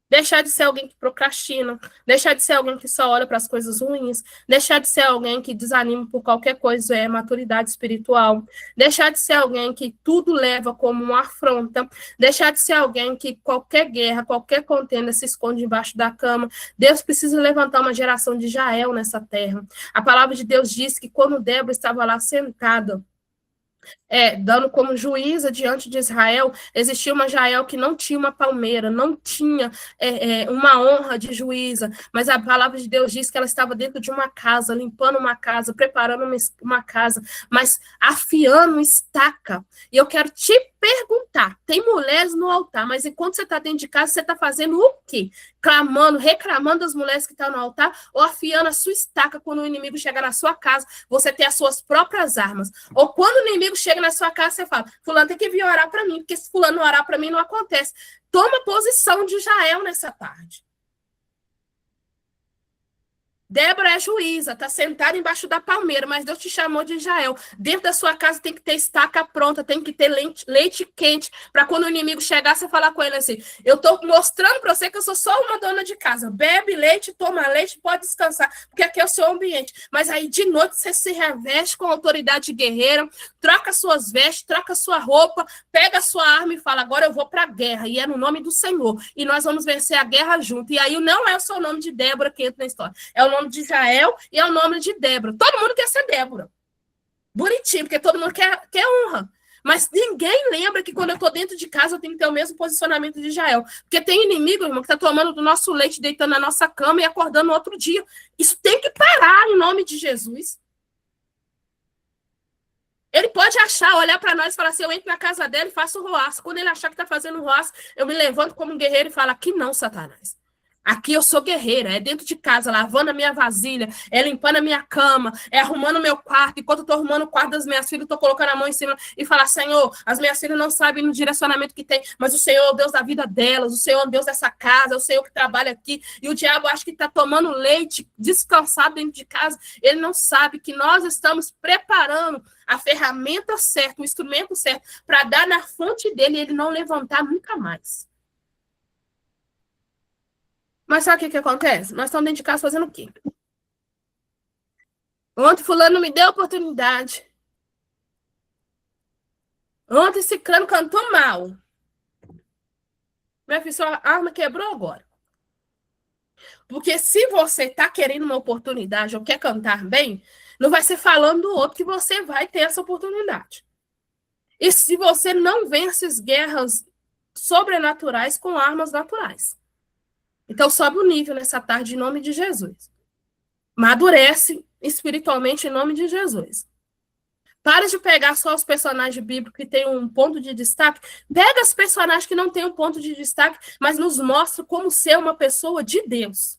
A: Deixar de ser alguém que procrastina, deixar de ser alguém que só olha para as coisas ruins, deixar de ser alguém que desanima por qualquer coisa, é maturidade espiritual, deixar de ser alguém que tudo leva como uma afronta, deixar de ser alguém que qualquer guerra, qualquer contenda se esconde embaixo da cama. Deus precisa levantar uma geração de Jael nessa terra. A palavra de Deus diz que quando Débora estava lá sentada, dando como juíza diante de Israel, existia uma Jael que não tinha uma palmeira, não tinha uma honra de juíza, mas a palavra de Deus diz que ela estava dentro de uma casa, limpando uma casa, preparando uma casa, mas afiando estaca. E eu quero te perguntar, tem mulheres no altar, mas enquanto você está dentro de casa, você está fazendo o quê? Clamando, reclamando das mulheres que estão no altar, ou afiando a sua estaca quando o inimigo chegar na sua casa, você tem as suas próprias armas. Ou quando o inimigo chega na sua casa, você fala, fulano tem que vir orar para mim, porque se fulano não orar para mim, não acontece. Toma posição de Jael nessa tarde. Débora é juíza, está sentada embaixo da palmeira, mas Deus te chamou de Jael. Dentro da sua casa tem que ter estaca pronta, tem que ter leite quente, para quando o inimigo chegar, você falar com ele assim, eu estou mostrando para você que eu sou só uma dona de casa. Bebe leite, toma leite, pode descansar, porque aqui é o seu ambiente. Mas aí de noite você se reveste com autoridade guerreira, troca suas vestes, troca sua roupa, pega a sua arma e fala, agora eu vou para a guerra, e é no nome do Senhor, e nós vamos vencer a guerra junto. E aí não é o seu nome de Débora que entra na história, é o nome de Jael e é o nome de Débora. Todo mundo quer ser Débora. Bonitinho, porque todo mundo quer honra. Mas ninguém lembra que quando eu estou dentro de casa eu tenho que ter o mesmo posicionamento de Jael. Porque tem inimigo, irmão, que está tomando do nosso leite, deitando na nossa cama e acordando no outro dia. Isso tem que parar em nome de Jesus. Ele pode achar, olhar para nós e falar assim, eu entro na casa dela e faço roaço. Quando ele achar que está fazendo roaço, eu me levanto como um guerreiro e falo, aqui não, Satanás. Aqui eu sou guerreira, é dentro de casa, lavando a minha vasilha, é limpando a minha cama, é arrumando o meu quarto. Enquanto eu estou arrumando o quarto das minhas filhas, eu estou colocando a mão em cima e falar, Senhor, as minhas filhas não sabem no direcionamento que tem, mas o Senhor é o Deus da vida delas, o Senhor é o Deus dessa casa, é o Senhor que trabalha aqui. E o diabo acha que está tomando leite, descansado dentro de casa. Ele não sabe que nós estamos preparando a ferramenta certa, o instrumento certo, para dar na fonte dele e ele não levantar nunca mais. Mas sabe o que acontece? Nós estamos dentro de casa fazendo o quê? Ontem fulano me deu a oportunidade. Ontem esse cano cantou mal. Minha filha, sua arma quebrou agora. Porque se você está querendo uma oportunidade ou quer cantar bem, não vai ser falando do outro que você vai ter essa oportunidade. E se você não vence as guerras sobrenaturais com armas naturais. Então, sobe o nível nessa tarde em nome de Jesus. Madurece espiritualmente em nome de Jesus. Para de pegar só os personagens bíblicos que têm um ponto de destaque. Pega os personagens que não têm um ponto de destaque, mas nos mostra como ser uma pessoa de Deus.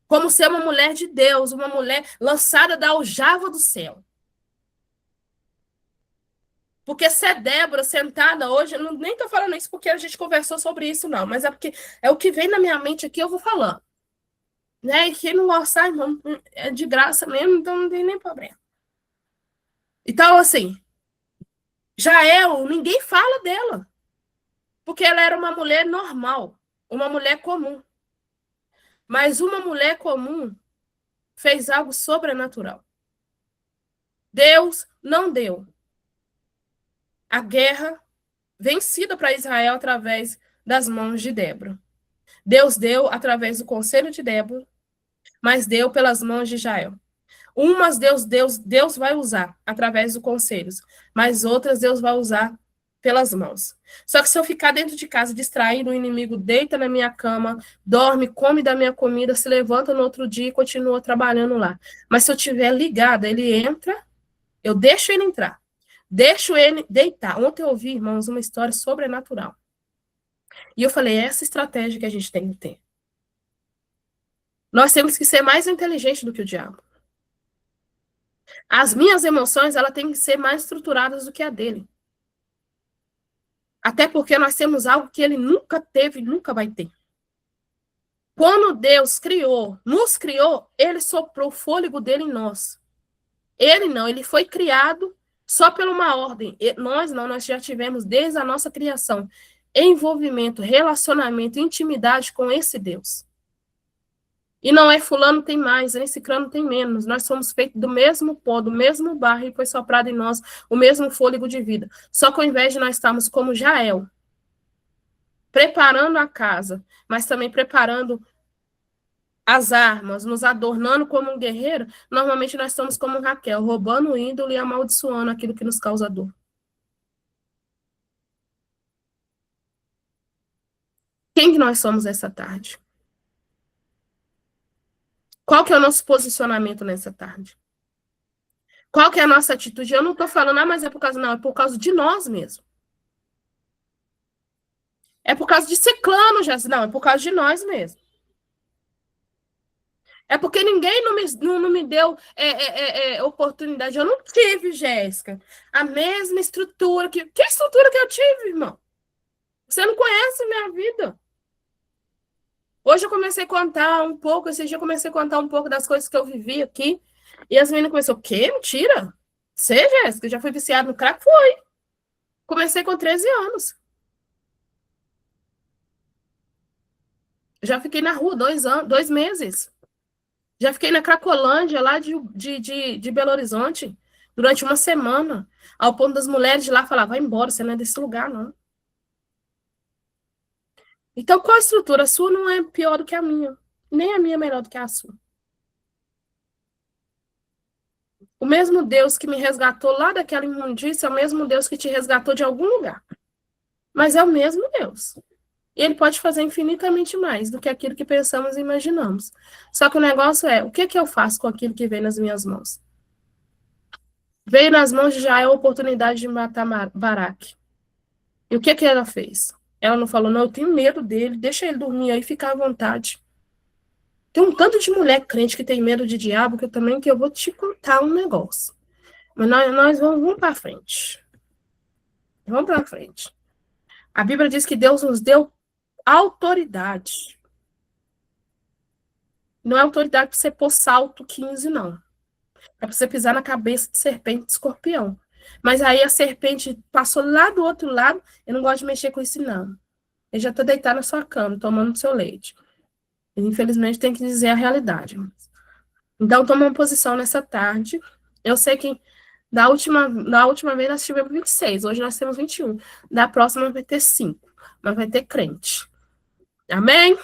A: Como ser uma mulher de Deus, uma mulher lançada da aljava do céu. Porque se é Débora sentada hoje, eu nem estou falando isso porque a gente conversou sobre isso, não. Mas é porque é o que vem na minha mente aqui, eu vou falando. Né? E quem não gostar, irmão, é de graça mesmo, então não tem nem problema. Então, assim, Jael, ninguém fala dela. Porque ela era uma mulher normal, uma mulher comum. Mas uma mulher comum fez algo sobrenatural. Deus não deu a guerra vencida para Israel através das mãos de Débora. Deus deu através do conselho de Débora, mas deu pelas mãos de Jael. Umas Deus vai usar através dos conselhos, mas outras Deus vai usar pelas mãos. Só que se eu ficar dentro de casa distraído, o inimigo deita na minha cama, dorme, come da minha comida, se levanta no outro dia e continua trabalhando lá. Mas se eu estiver ligada, ele entra, eu deixo ele entrar. Deixo ele deitar. Ontem eu ouvi, irmãos, uma história sobrenatural. E eu falei, é essa estratégia que a gente tem que ter. Nós temos que ser mais inteligentes do que o diabo. As minhas emoções, elas têm que ser mais estruturadas do que a dele. Até porque nós temos algo que ele nunca teve e nunca vai ter. Quando Deus nos criou, ele soprou o fôlego dele em nós. Ele não, ele foi criado só por uma ordem. Nós não, nós já tivemos desde a nossa criação envolvimento, relacionamento, intimidade com esse Deus. E não é fulano tem mais, nem ciclano tem menos. Nós somos feitos do mesmo pó, do mesmo barro, e foi soprado em nós o mesmo fôlego de vida. Só que ao invés de nós estarmos como Jael, preparando a casa, mas também preparando as armas, nos adornando como um guerreiro, normalmente nós estamos como Raquel, roubando o ídolo e amaldiçoando aquilo que nos causa dor. Quem que nós somos essa tarde? Qual que é o nosso posicionamento nessa tarde? Qual que é a nossa atitude? Eu não estou falando, mas é por causa, não, é por causa de nós mesmos. É por causa de ciclano, já. Não, é por causa de nós mesmos. É porque ninguém não me deu oportunidade. Eu não tive, Jéssica, a mesma estrutura que... Que estrutura que eu tive, irmão? Você não conhece minha vida. Hoje eu comecei a contar um pouco, esse dia eu comecei a contar um pouco das coisas que eu vivi aqui. E as meninas começaram, o quê? Mentira? Você, Jéssica, já foi viciada no crack? Foi. Comecei com 13 anos. Já fiquei na rua 2 meses. Já fiquei na Cracolândia, lá de Belo Horizonte, durante uma semana. Ao ponto das mulheres de lá falar, vai embora, você não é desse lugar, não. Então, qual a estrutura? A sua não é pior do que a minha. Nem a minha é melhor do que a sua. O mesmo Deus que me resgatou lá daquela imundícia é o mesmo Deus que te resgatou de algum lugar. Mas é o mesmo Deus. E ele pode fazer infinitamente mais do que aquilo que pensamos e imaginamos. Só que o negócio é, o que eu faço com aquilo que vem nas minhas mãos? Veio nas mãos de Jael a oportunidade de matar Baraque. E o que ela fez? Ela não falou, não, eu tenho medo dele, deixa ele dormir aí, ficar à vontade. Tem um tanto de mulher crente que tem medo de diabo, que eu vou te contar um negócio. Mas nós vamos para frente. Vamos para frente. A Bíblia diz que Deus nos deu autoridade. Não é autoridade para você pôr salto 15, não. É para você pisar na cabeça de serpente, de escorpião. Mas aí a serpente passou lá do outro lado. Eu não gosto de mexer com isso, não. Eu já estou deitada na sua cama, tomando seu leite. Infelizmente, tem que dizer a realidade. Então, toma uma posição nessa tarde. Eu sei que da última vez nós tivemos 26, hoje nós temos 21. Da próxima vai ter 5, mas vai ter crente. Amém?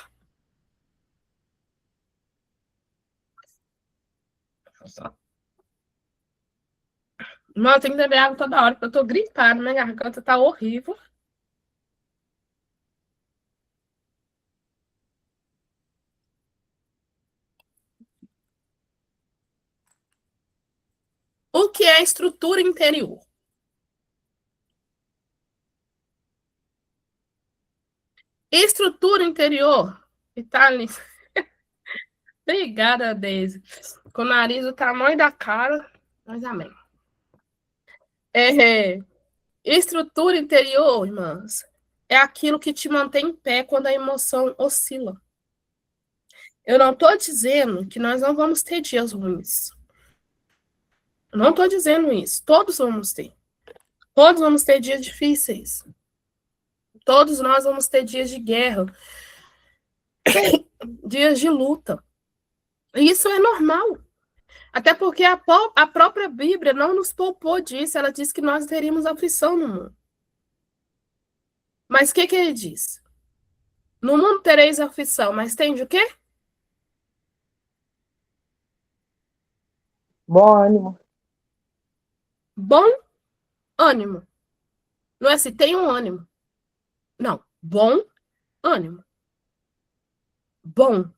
A: Não, eu tenho que beber água toda hora, porque eu tô gripada, minha garganta tá horrível. O que é estrutura interior? Estrutura interior, Itália. Obrigada, Deise. Com o nariz do tamanho da cara, mas amém. Estrutura interior, irmãs, é aquilo que te mantém em pé quando a emoção oscila. Eu não estou dizendo que nós não vamos ter dias ruins. Não estou dizendo isso. Todos vamos ter. Todos vamos ter dias difíceis. Todos nós vamos ter dias de guerra. Dias de luta. E isso é normal. Até porque a própria Bíblia não nos poupou disso. Ela diz que nós teríamos aflição no mundo. Mas o que ele diz? No mundo tereis aflição, mas tem de o quê?
C: Bom ânimo.
A: Bom ânimo. Não é se tem um ânimo. Não. Bom ânimo. Bom.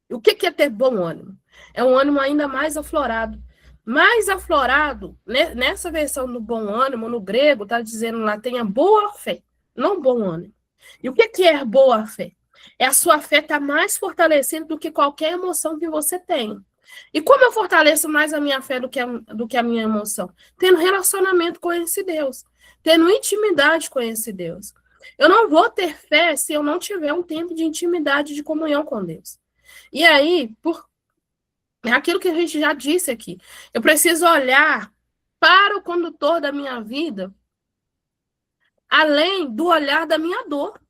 A: E o que é ter bom ânimo? É um ânimo ainda mais aflorado. Mais aflorado, né? Nessa versão do bom ânimo, no grego, está dizendo lá, tenha boa fé, não bom ânimo. E o que é boa fé? É a sua fé estar mais fortalecida do que qualquer emoção que você tem. E como eu fortaleço mais a minha fé do que a minha emoção? Tendo relacionamento com esse Deus. Tendo intimidade com esse Deus. Eu não vou ter fé se eu não tiver um tempo de intimidade, de comunhão com Deus. E aí, é aquilo que a gente já disse aqui. Eu preciso olhar para o condutor da minha vida, além do olhar da minha dor.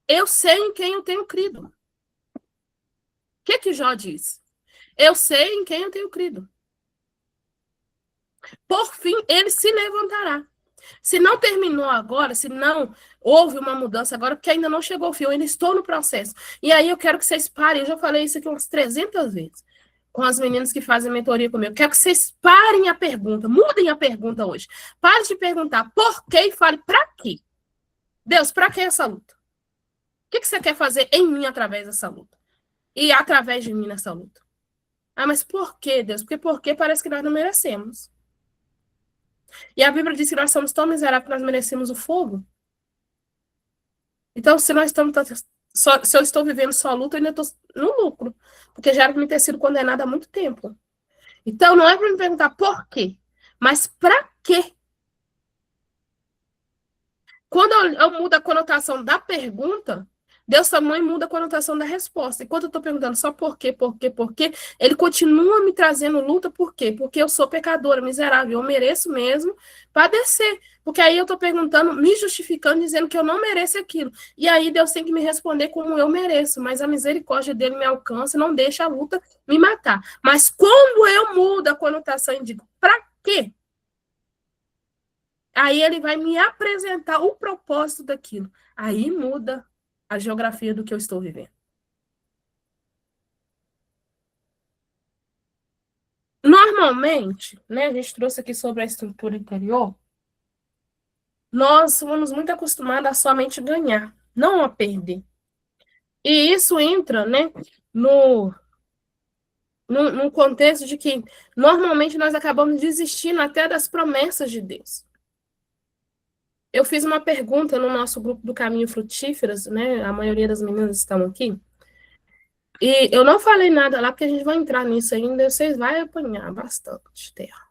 A: Eu sei em quem eu tenho crido. O que Jó diz? Eu sei em quem eu tenho crido. Por fim, ele se levantará. Se não terminou agora, se não houve uma mudança agora, porque ainda não chegou ao fim, eu ainda estou no processo. E aí eu quero que vocês parem, eu já falei isso aqui umas 300 vezes, com as meninas que fazem mentoria comigo. Eu quero que vocês parem a pergunta, mudem a pergunta hoje. Pare de perguntar por quê e fale para quê. Deus, para que essa luta? O que você quer fazer em mim através dessa luta? E através de mim nessa luta? Ah, mas por que, Deus? Porque parece que nós não merecemos. E a Bíblia diz que nós somos tão miseráveis que nós merecemos o fogo. Então, se nós estamos se eu estou vivendo só luta, eu ainda estou no lucro. Porque já era para me ter sido condenada há muito tempo. Então, não é para me perguntar por quê, mas para quê? Quando eu mudo a conotação da pergunta, Deus também muda a conotação da resposta. E quando eu estou perguntando só por quê, ele continua me trazendo luta, por quê? Porque eu sou pecadora, miserável, eu mereço mesmo padecer. Porque aí eu estou perguntando, me justificando, dizendo que eu não mereço aquilo. E aí Deus tem que me responder como eu mereço, mas a misericórdia dele me alcança, não deixa a luta me matar. Mas quando eu mudo a conotação e digo, para quê? Aí ele vai me apresentar o propósito daquilo. Aí muda a geografia do que eu estou vivendo. Normalmente, né, a gente trouxe aqui sobre a estrutura interior, nós somos muito acostumados a somente ganhar, não a perder. E isso entra, né, no contexto de que normalmente nós acabamos desistindo até das promessas de Deus. Eu fiz uma pergunta no nosso grupo do Caminho Frutíferas, né? A maioria das meninas estão aqui. E eu não falei nada lá, porque a gente vai entrar nisso ainda, vocês vão apanhar bastante terra.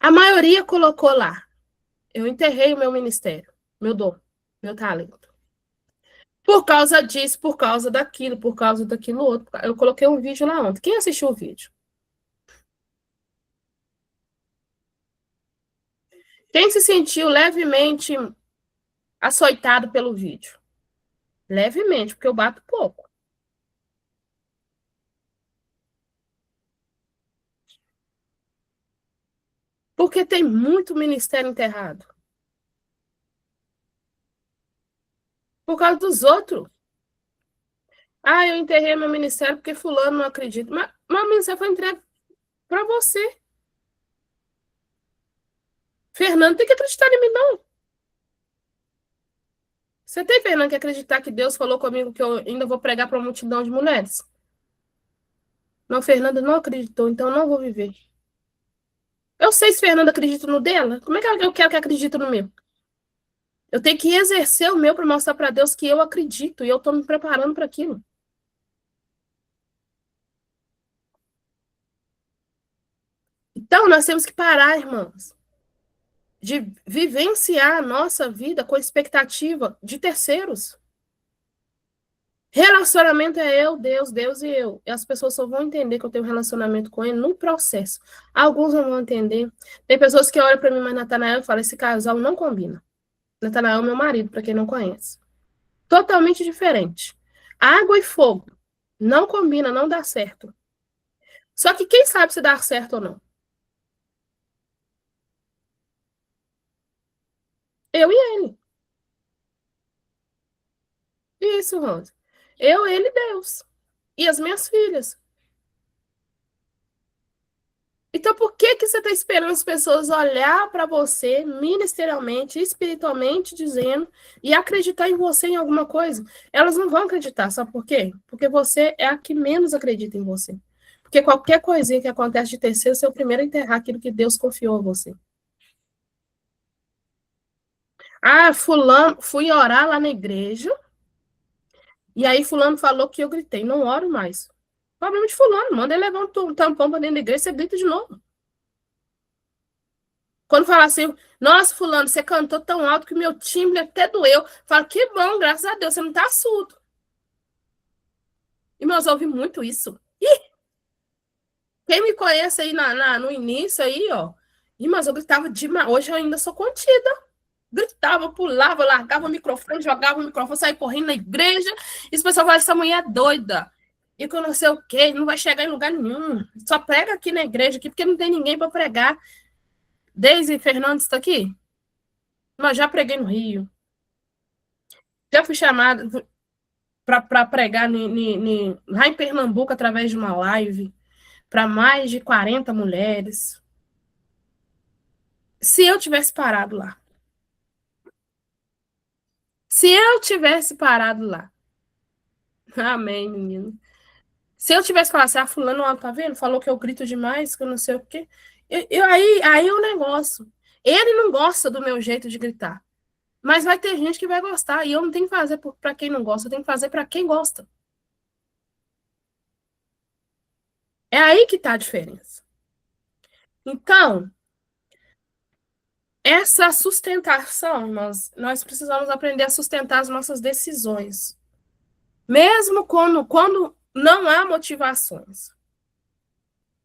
A: A maioria colocou lá, eu enterrei o meu ministério, meu dom, meu talento. Por causa disso, por causa daquilo outro. Eu coloquei um vídeo lá ontem. Quem assistiu o vídeo? Quem se sentiu levemente açoitado pelo vídeo? Levemente, porque eu bato pouco. Porque tem muito ministério enterrado. Por causa dos outros. Ah, eu enterrei meu ministério porque fulano não acredita. Mas o ministério foi entregue para você. Fernando tem que acreditar em mim, não. Você tem, Fernando, que acreditar que Deus falou comigo que eu ainda vou pregar para uma multidão de mulheres? Não, Fernanda não acreditou, então eu não vou viver. Eu sei se Fernanda acredita no dela. Como é que eu quero que acredite no meu? Eu tenho que exercer o meu para mostrar para Deus que eu acredito e eu estou me preparando para aquilo. Então, nós temos que parar, irmãos, de vivenciar a nossa vida com expectativa de terceiros. Relacionamento é eu, Deus, Deus e eu. E as pessoas só vão entender que eu tenho um relacionamento com ele no processo. Alguns não vão entender. Tem pessoas que olham para mim, mas Natanael fala, esse casal não combina. Natanael é meu marido, para quem não conhece. Totalmente diferente. Água e fogo. Não combina, não dá certo. Só que quem sabe se dá certo ou não? Eu e ele. Isso, Rosa. Eu, ele e Deus. E as minhas filhas. Então, por que você está esperando as pessoas olhar para você ministerialmente, espiritualmente, dizendo e acreditar em você em alguma coisa? Elas não vão acreditar, sabe por quê? Porque você é a que menos acredita em você. Porque qualquer coisinha que acontece de terceiro, você é o primeiro a enterrar aquilo que Deus confiou a você. Ah, fulano, fui orar lá na igreja, e aí fulano falou que eu gritei, não oro mais. Problema de fulano, manda ele levar um tampão para dentro da igreja, você grita de novo. Quando fala assim, nossa, fulano, você cantou tão alto que meu timbre até doeu. Fala, que bom, graças a Deus, você não tá surdo. E meus ouvi muito isso. Ih, quem me conhece aí no início aí, ó. Ih, mas eu gritava demais. Hoje eu ainda sou contida. Gritava, pulava, largava o microfone, jogava o microfone, saía correndo na igreja. E os pessoal falavam, essa mulher é doida. E que eu não sei o quê, não vai chegar em lugar nenhum. Só prega aqui na igreja, aqui, porque não tem ninguém para pregar. Deise Fernandes está aqui? Mas já preguei no Rio. Já fui chamada para pregar lá em Pernambuco através de uma live para mais de 40 mulheres. Se eu tivesse parado lá, Se eu tivesse parado lá, amém, menino. Se eu tivesse falado assim, fulano, ó, tá vendo? Falou que eu grito demais, que eu não sei o quê. Aí é o negócio. Ele não gosta do meu jeito de gritar. Mas vai ter gente que vai gostar. E eu não tenho que fazer para quem não gosta, eu tenho que fazer para quem gosta. É aí que tá a diferença. Então, essa sustentação, nós precisamos aprender a sustentar as nossas decisões. Mesmo quando não há motivações.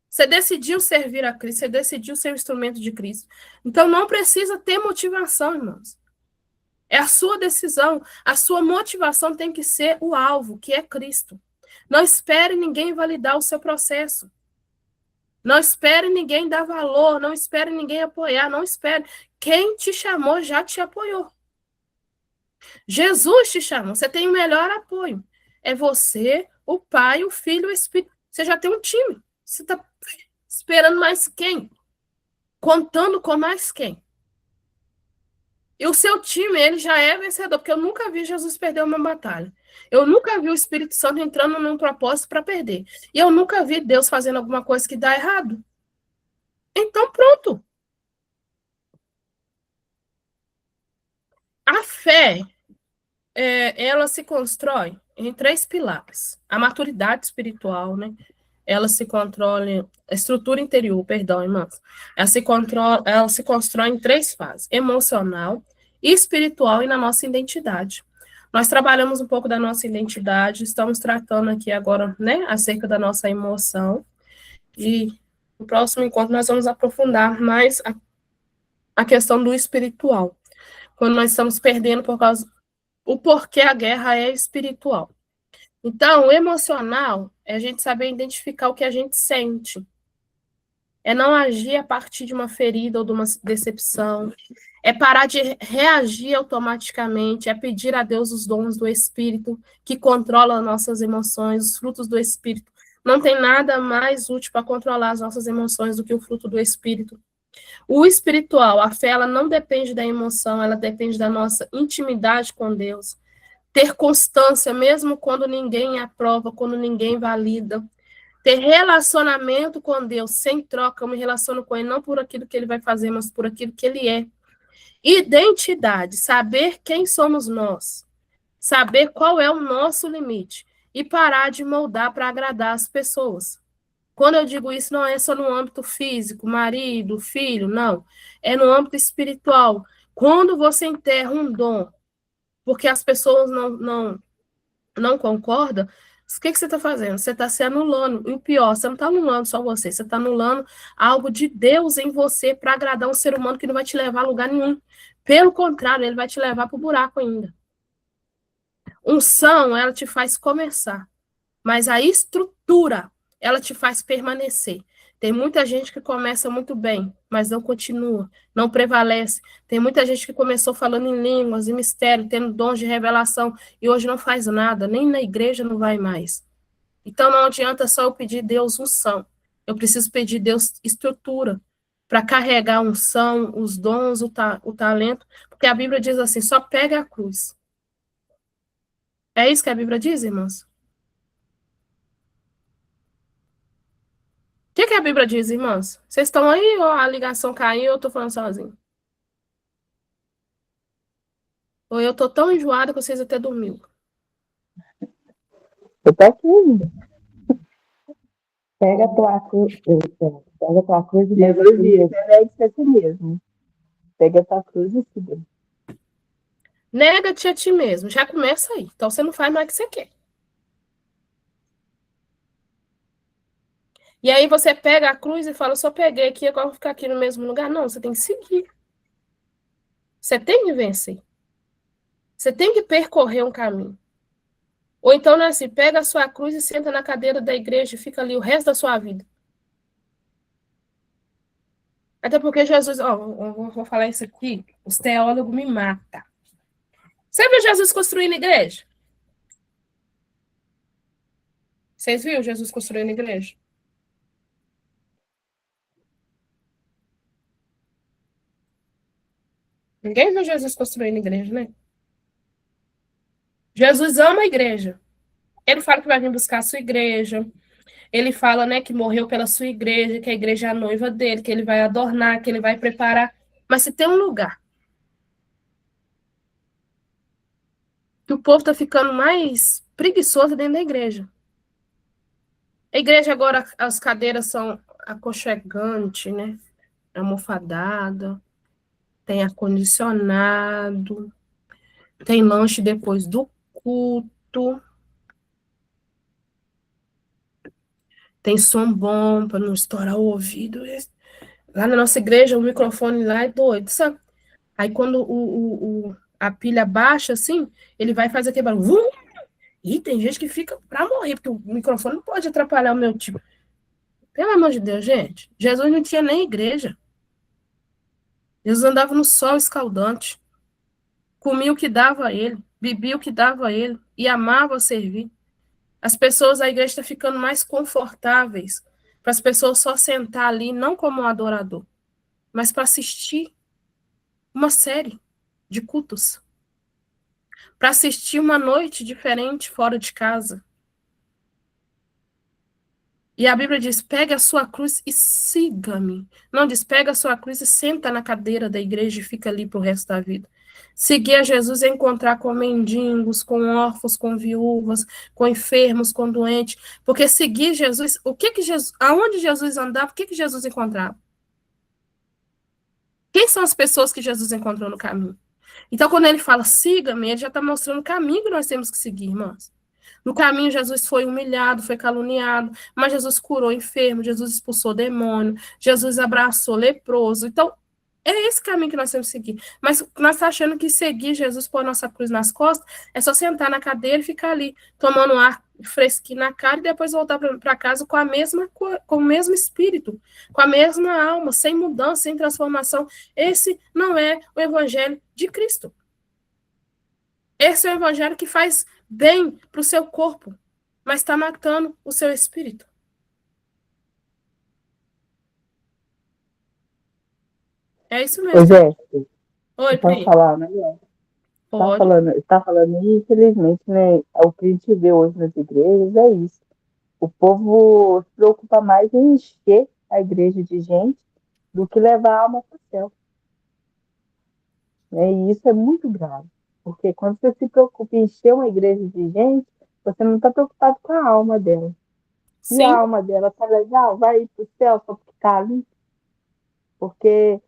A: Você decidiu servir a Cristo, você decidiu ser um instrumento de Cristo. Então não precisa ter motivação, irmãos. É a sua decisão, a sua motivação tem que ser o alvo, que é Cristo. Não espere ninguém validar o seu processo. Não espere ninguém dar valor, não espere ninguém apoiar, não espere. Quem te chamou já te apoiou. Jesus te chamou, você tem o melhor apoio. É você, o Pai, o Filho e o Espírito. Você já tem um time. Você está esperando mais quem? Contando com mais quem? E o seu time, ele já é vencedor, porque eu nunca vi Jesus perder uma batalha. Eu nunca vi o Espírito Santo entrando num propósito para perder. E eu nunca vi Deus fazendo alguma coisa que dá errado. Então, pronto. A fé, ela se constrói em 3 pilares. A maturidade espiritual, né? Ela se controla, a estrutura interior, perdão, irmãs. Ela se constrói em 3 fases: emocional, espiritual e na nossa identidade. Nós trabalhamos um pouco da nossa identidade, estamos tratando aqui agora, né, acerca da nossa emoção. E no próximo encontro nós vamos aprofundar mais a questão do espiritual. Quando nós estamos perdendo por causa o porquê a guerra é espiritual. Então, o emocional é a gente saber identificar o que a gente sente. É não agir a partir de uma ferida ou de uma decepção. É parar de reagir automaticamente. É pedir a Deus os dons do Espírito, que controla nossas emoções, os frutos do Espírito. Não tem nada mais útil para controlar as nossas emoções do que o fruto do Espírito. O espiritual, a fé, ela não depende da emoção, ela depende da nossa intimidade com Deus. Ter constância, mesmo quando ninguém aprova, quando ninguém valida. Ter relacionamento com Deus sem troca, eu me relaciono com Ele não por aquilo que Ele vai fazer, mas por aquilo que Ele é. Identidade, saber quem somos nós. Saber qual é o nosso limite. E parar de moldar para agradar as pessoas. Quando eu digo isso, não é só no âmbito físico, marido, filho, não. É no âmbito espiritual. Quando você enterra um dom, porque as pessoas não concordam, o que você está fazendo? Você está se anulando. E o pior, você não está anulando só você está anulando algo de Deus em você para agradar um ser humano que não vai te levar a lugar nenhum. Pelo contrário, ele vai te levar para o buraco ainda. Unção, ela te faz começar. Mas a estrutura, ela te faz permanecer. Tem muita gente que começa muito bem, mas não continua, não prevalece. Tem muita gente que começou falando em línguas, em mistério, tendo dons de revelação, e hoje não faz nada, nem na igreja não vai mais. Então não adianta só eu pedir Deus unção. Eu preciso pedir Deus estrutura para carregar a unção, os dons, o talento, porque a Bíblia diz assim, só pega a cruz. É isso que a Bíblia diz, irmãos? O que a Bíblia diz, irmãos? Vocês estão aí ou a ligação caiu ou eu estou falando sozinho? Ou eu estou tão enjoada que vocês até dormiu?
C: Eu tô aqui ainda. Pega a tua cruz, pega a tua cruz e nega-te a ti mesmo. Pega a tua cruz e siga.
A: Nega-te a ti mesmo. Já começa aí. Então você não faz mais o que você quer. E aí você pega a cruz e fala, eu só peguei aqui, agora vou ficar aqui no mesmo lugar. Não, você tem que seguir. Você tem que vencer. Você tem que percorrer um caminho. Ou então, né, assim, pega a sua cruz e senta na cadeira da igreja e fica ali o resto da sua vida. Até porque Jesus, ó, vou falar isso aqui, os teólogos me matam. Você viu Jesus construindo igreja? Vocês viram Jesus construindo igreja? Ninguém viu Jesus construindo igreja, né? Jesus ama a igreja. Ele fala que vai vir buscar a sua igreja. Ele fala, né, que morreu pela sua igreja, que a igreja é a noiva dele, que ele vai adornar, que ele vai preparar. Mas se tem um lugar que o povo está ficando mais preguiçoso dentro da igreja. A igreja agora, as cadeiras são aconchegantes, né? Almofadada, tem ar-condicionado, tem lanche depois do culto, tem som bom para não estourar o ouvido. Lá na nossa igreja, o microfone lá é doido, sabe? Aí quando a pilha baixa, assim, ele vai fazer aquele barulho. Vum! E tem gente que fica para morrer, porque o microfone não pode atrapalhar o meu tipo. Pelo amor de Deus, gente. Jesus não tinha nem igreja. Jesus andava no sol escaldante. Comia o que dava a ele. Bebia o que dava a ele. E amava servir. As pessoas, a igreja está ficando mais confortáveis para as pessoas só sentar ali, não como um adorador, mas para assistir uma série de cultos. Para assistir uma noite diferente fora de casa. E a Bíblia diz, pega a sua cruz e siga-me. Não diz, pega a sua cruz e senta na cadeira da igreja e fica ali pro resto da vida. Seguir a Jesus é encontrar com mendigos, com órfãos, com viúvas, com enfermos, com doentes. Porque seguir Jesus, aonde Jesus andava, o que Jesus encontrava? Quem são as pessoas que Jesus encontrou no caminho? Então, quando ele fala, siga-me, ele já está mostrando o caminho que nós temos que seguir, irmãos. No caminho, Jesus foi humilhado, foi caluniado, mas Jesus curou enfermo, Jesus expulsou demônio, Jesus abraçou leproso. Então, é esse caminho que nós temos que seguir. Mas nós estamos achando que seguir Jesus, pôr nossa cruz nas costas, é só sentar na cadeira e ficar ali, tomando um ar fresquinho na cara e depois voltar para casa com com o mesmo espírito, com a mesma alma, sem mudança, sem transformação. Esse não é o evangelho de Cristo. Esse é o evangelho que faz bem para o seu corpo, mas está matando o seu espírito. É isso mesmo.
C: Pois é.
A: Oi,
C: Tá
A: Pri.
C: falando, né?
A: Pode.
C: Tá falando, e infelizmente, né? O que a gente vê hoje nas igrejas é isso. O povo se preocupa mais em encher a igreja de gente do que levar a alma para o céu. Né? E isso é muito grave. Porque quando você se preocupa em encher uma igreja de gente, você não está preocupado com a alma dela.
A: Sim.
C: E a alma dela tá legal, vai ir para o céu só porque está ali. Porque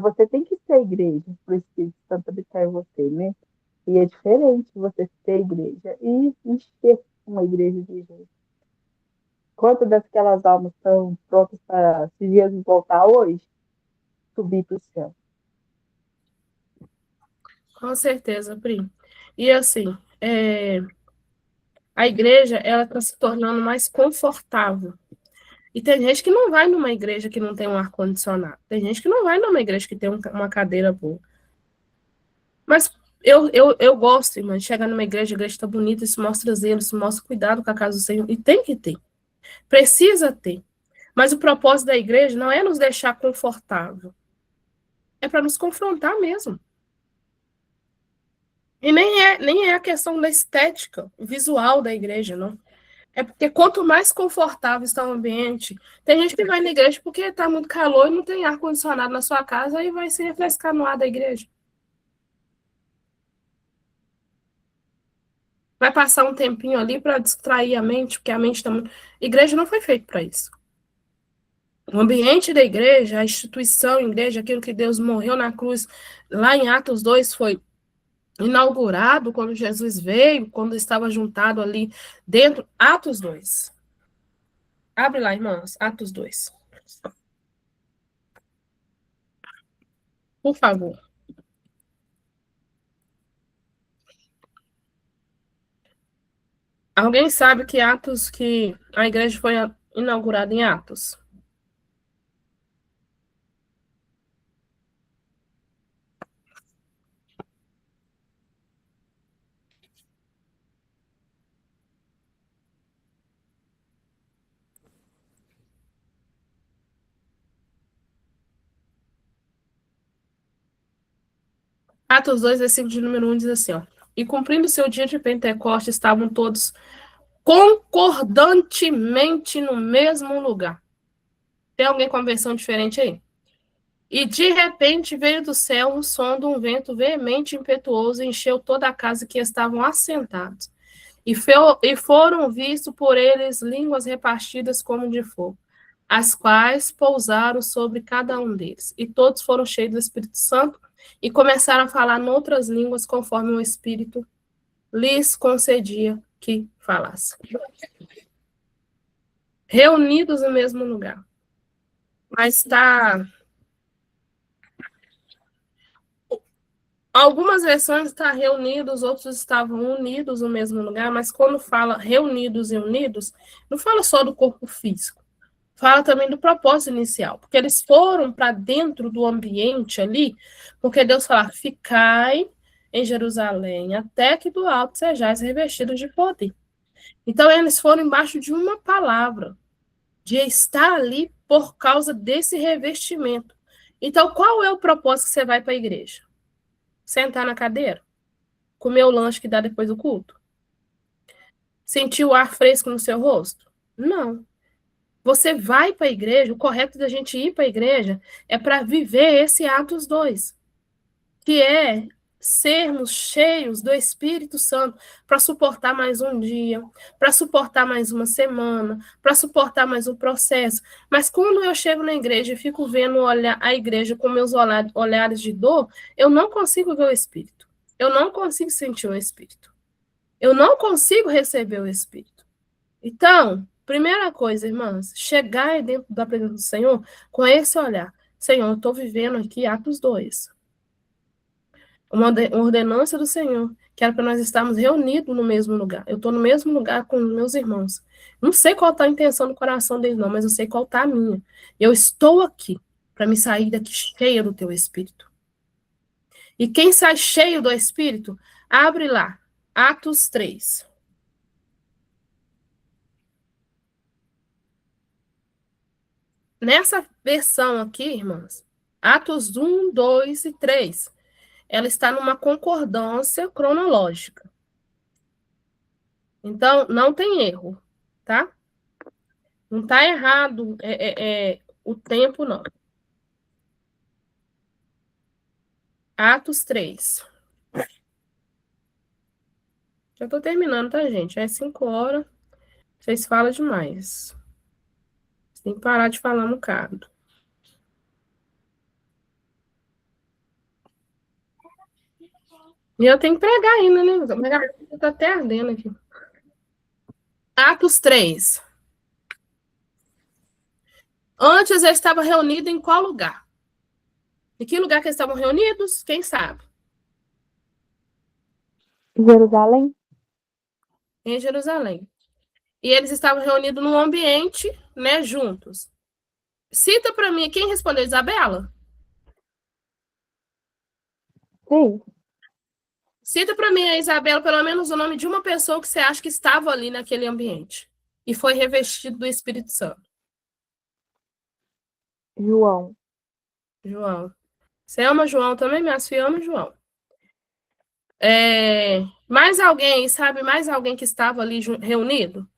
C: você tem que ser igreja para o Espírito Santo habitar em você, né? E é diferente você ser igreja e encher uma igreja de gente. Quantas daquelas almas estão prontas para, se Jesus voltar hoje, subir para o céu?
A: Com certeza, Pri. E assim, a igreja, ela está se tornando mais confortável. E tem gente que não vai numa igreja que não tem um ar-condicionado. Tem gente que não vai numa igreja que tem uma cadeira boa. Mas eu gosto, irmã, de chegar numa igreja, a igreja está bonita, isso mostra zelo, isso mostra cuidado com a casa do Senhor. E tem que ter. Precisa ter. Mas o propósito da igreja não é nos deixar confortável. É para nos confrontar mesmo. E nem é a questão da estética visual da igreja, não. É porque quanto mais confortável está o ambiente, tem gente que vai na igreja porque está muito calor e não tem ar-condicionado na sua casa e vai se refrescar no ar da igreja. Vai passar um tempinho ali para distrair a mente, porque a mente está muito... A igreja não foi feita para isso. O ambiente da igreja, a instituição, a igreja, aquilo que Deus morreu na cruz, lá em Atos 2, foi inaugurado quando Jesus veio, quando estava juntado ali dentro. Atos 2. Abre lá, irmãos, Atos 2. Por favor. Alguém sabe que a igreja foi inaugurada em Atos? Atos 2, versículo de número 1 diz assim, ó. E cumprindo-se o dia de Pentecostes, estavam todos concordantemente no mesmo lugar. Tem alguém com uma versão diferente aí? E de repente veio do céu um som de um vento veemente e impetuoso e encheu toda a casa que estavam assentados. E foram vistos por eles línguas repartidas como de fogo, as quais pousaram sobre cada um deles. E todos foram cheios do Espírito Santo e começaram a falar noutras línguas conforme o Espírito lhes concedia que falassem. Reunidos no mesmo lugar. Mas está... Algumas versões estão reunidos, outros estavam unidos no mesmo lugar, mas quando fala reunidos e unidos, não fala só do corpo físico, fala também do propósito inicial, porque eles foram para dentro do ambiente ali, porque Deus fala, ficai em Jerusalém, até que do alto sejais revestidos de poder. Então, eles foram embaixo de uma palavra, de estar ali por causa desse revestimento. Então, qual é o propósito que você vai para a igreja? Sentar na cadeira? Comer o lanche que dá depois do culto? Sentir o ar fresco no seu rosto? Não. Você vai para a igreja, o correto da gente ir para a igreja é para viver esse Atos 2, que é sermos cheios do Espírito Santo para suportar mais um dia, para suportar mais uma semana, para suportar mais um processo. Mas quando eu chego na igreja e fico vendo a igreja com meus olhares de dor, eu não consigo ver o Espírito. Eu não consigo sentir o Espírito. Eu não consigo receber o Espírito. Então, primeira coisa, irmãs, chegar dentro da presença do Senhor com esse olhar. Senhor, eu estou vivendo aqui Atos 2. Uma ordenança do Senhor, que era para nós estarmos reunidos no mesmo lugar. Eu estou no mesmo lugar com os meus irmãos. Não sei qual está a intenção do coração deles, não, mas eu sei qual está a minha. Eu estou aqui para me sair daqui cheia do teu Espírito. E quem sai cheio do Espírito, abre lá, Atos 3. Nessa versão aqui, irmãs, Atos 1, 2 e 3, ela está numa concordância cronológica. Então, não tem erro, tá? Não está errado o tempo, não. Atos 3. Já estou terminando, tá, gente? É 5 horas. Vocês falam demais. Vocês têm que parar de falar no carro. E eu tenho que pregar ainda, né? Minha garganta está até ardendo aqui. Atos 3. Antes eles estavam reunidos em qual lugar? Em que lugar que eles estavam reunidos? Quem sabe?
C: Jerusalém?
A: Em Jerusalém. E eles estavam reunidos num ambiente, né, juntos. Cita para mim, quem respondeu? Isabela?
C: Sim.
A: Cita para mim, Isabela, pelo menos o nome de uma pessoa que você acha que estava ali naquele ambiente e foi revestido do Espírito Santo.
C: João.
A: João. Você ama João também? Minhas filhas amam João. Mais alguém, sabe? Mais alguém que estava ali reunido?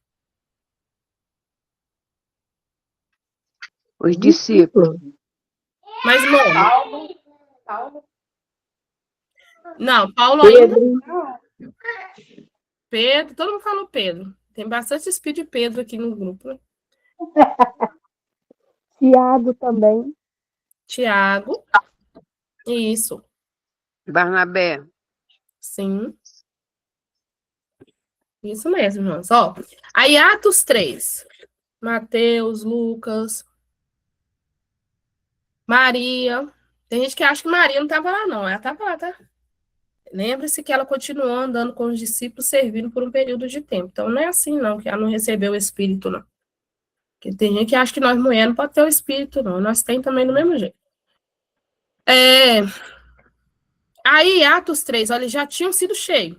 G: Os discípulos.
A: Mais nome?
F: Paulo.
A: Não, Paulo ainda.
C: Pedro.
A: Pedro, todo mundo falou Pedro. Tem bastante espírito de Pedro aqui no grupo, né?
C: Tiago também.
A: Tiago. Isso.
G: Barnabé.
A: Sim. Isso mesmo, irmãos. Ó, aí Atos 3. Mateus, Lucas, Maria. Tem gente que acha que Maria não estava lá, não. Ela estava lá, tá? Lembre-se que ela continuou andando com os discípulos, servindo por um período de tempo. Então, não é assim, não, que ela não recebeu o Espírito, não. Porque tem gente que acha que nós mulheres não podemos ter o Espírito, não. Nós temos também do mesmo jeito. Aí, Atos 3, olha, eles já tinham sido cheios.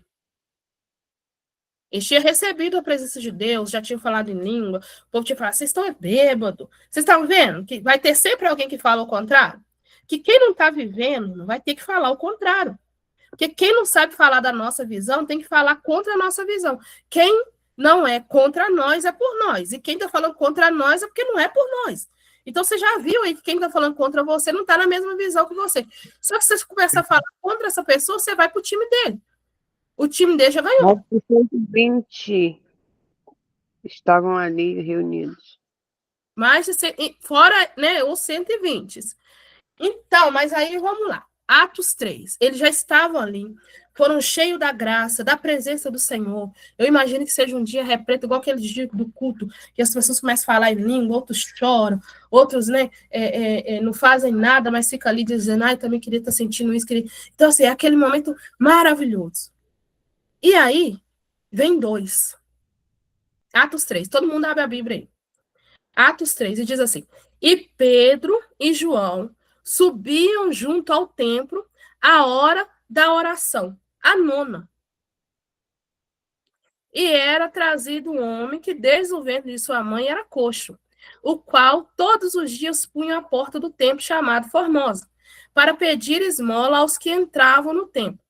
A: Eles tinham recebido a presença de Deus, já tinham falado em língua. O povo tinha falado, vocês estão bêbados. Vocês estão vendo que vai ter sempre alguém que fala o contrário? Que quem não está vivendo não vai ter que falar o contrário. Porque quem não sabe falar da nossa visão tem que falar contra a nossa visão. Quem não é contra nós é por nós. E quem está falando contra nós é porque não é por nós. Então, você já viu aí que quem está falando contra você não está na mesma visão que você. Só que se você começar a falar contra essa pessoa, você vai para o time dele. O time dele já ganhou.
G: Mais de 120 estavam ali reunidos.
A: Mais de 100, fora, né, os 120. Então, mas aí vamos lá. Atos 3. Eles já estavam ali, foram cheios da graça, da presença do Senhor. Eu imagino que seja um dia repleto, igual aquele dia do culto, que as pessoas começam a falar em língua, outros choram, outros, né, não fazem nada, mas ficam ali dizendo, eu também queria estar sentindo isso. Queria... Então, assim, é aquele momento maravilhoso. E aí, vem 2. Atos 3. Todo mundo abre a Bíblia aí. Atos 3, e diz assim, e Pedro e João subiam junto ao templo à hora da oração, a 9ª. E era trazido um homem que desde o ventre de sua mãe era coxo, o qual todos os dias punha à porta do templo chamado Formosa, para pedir esmola aos que entravam no templo.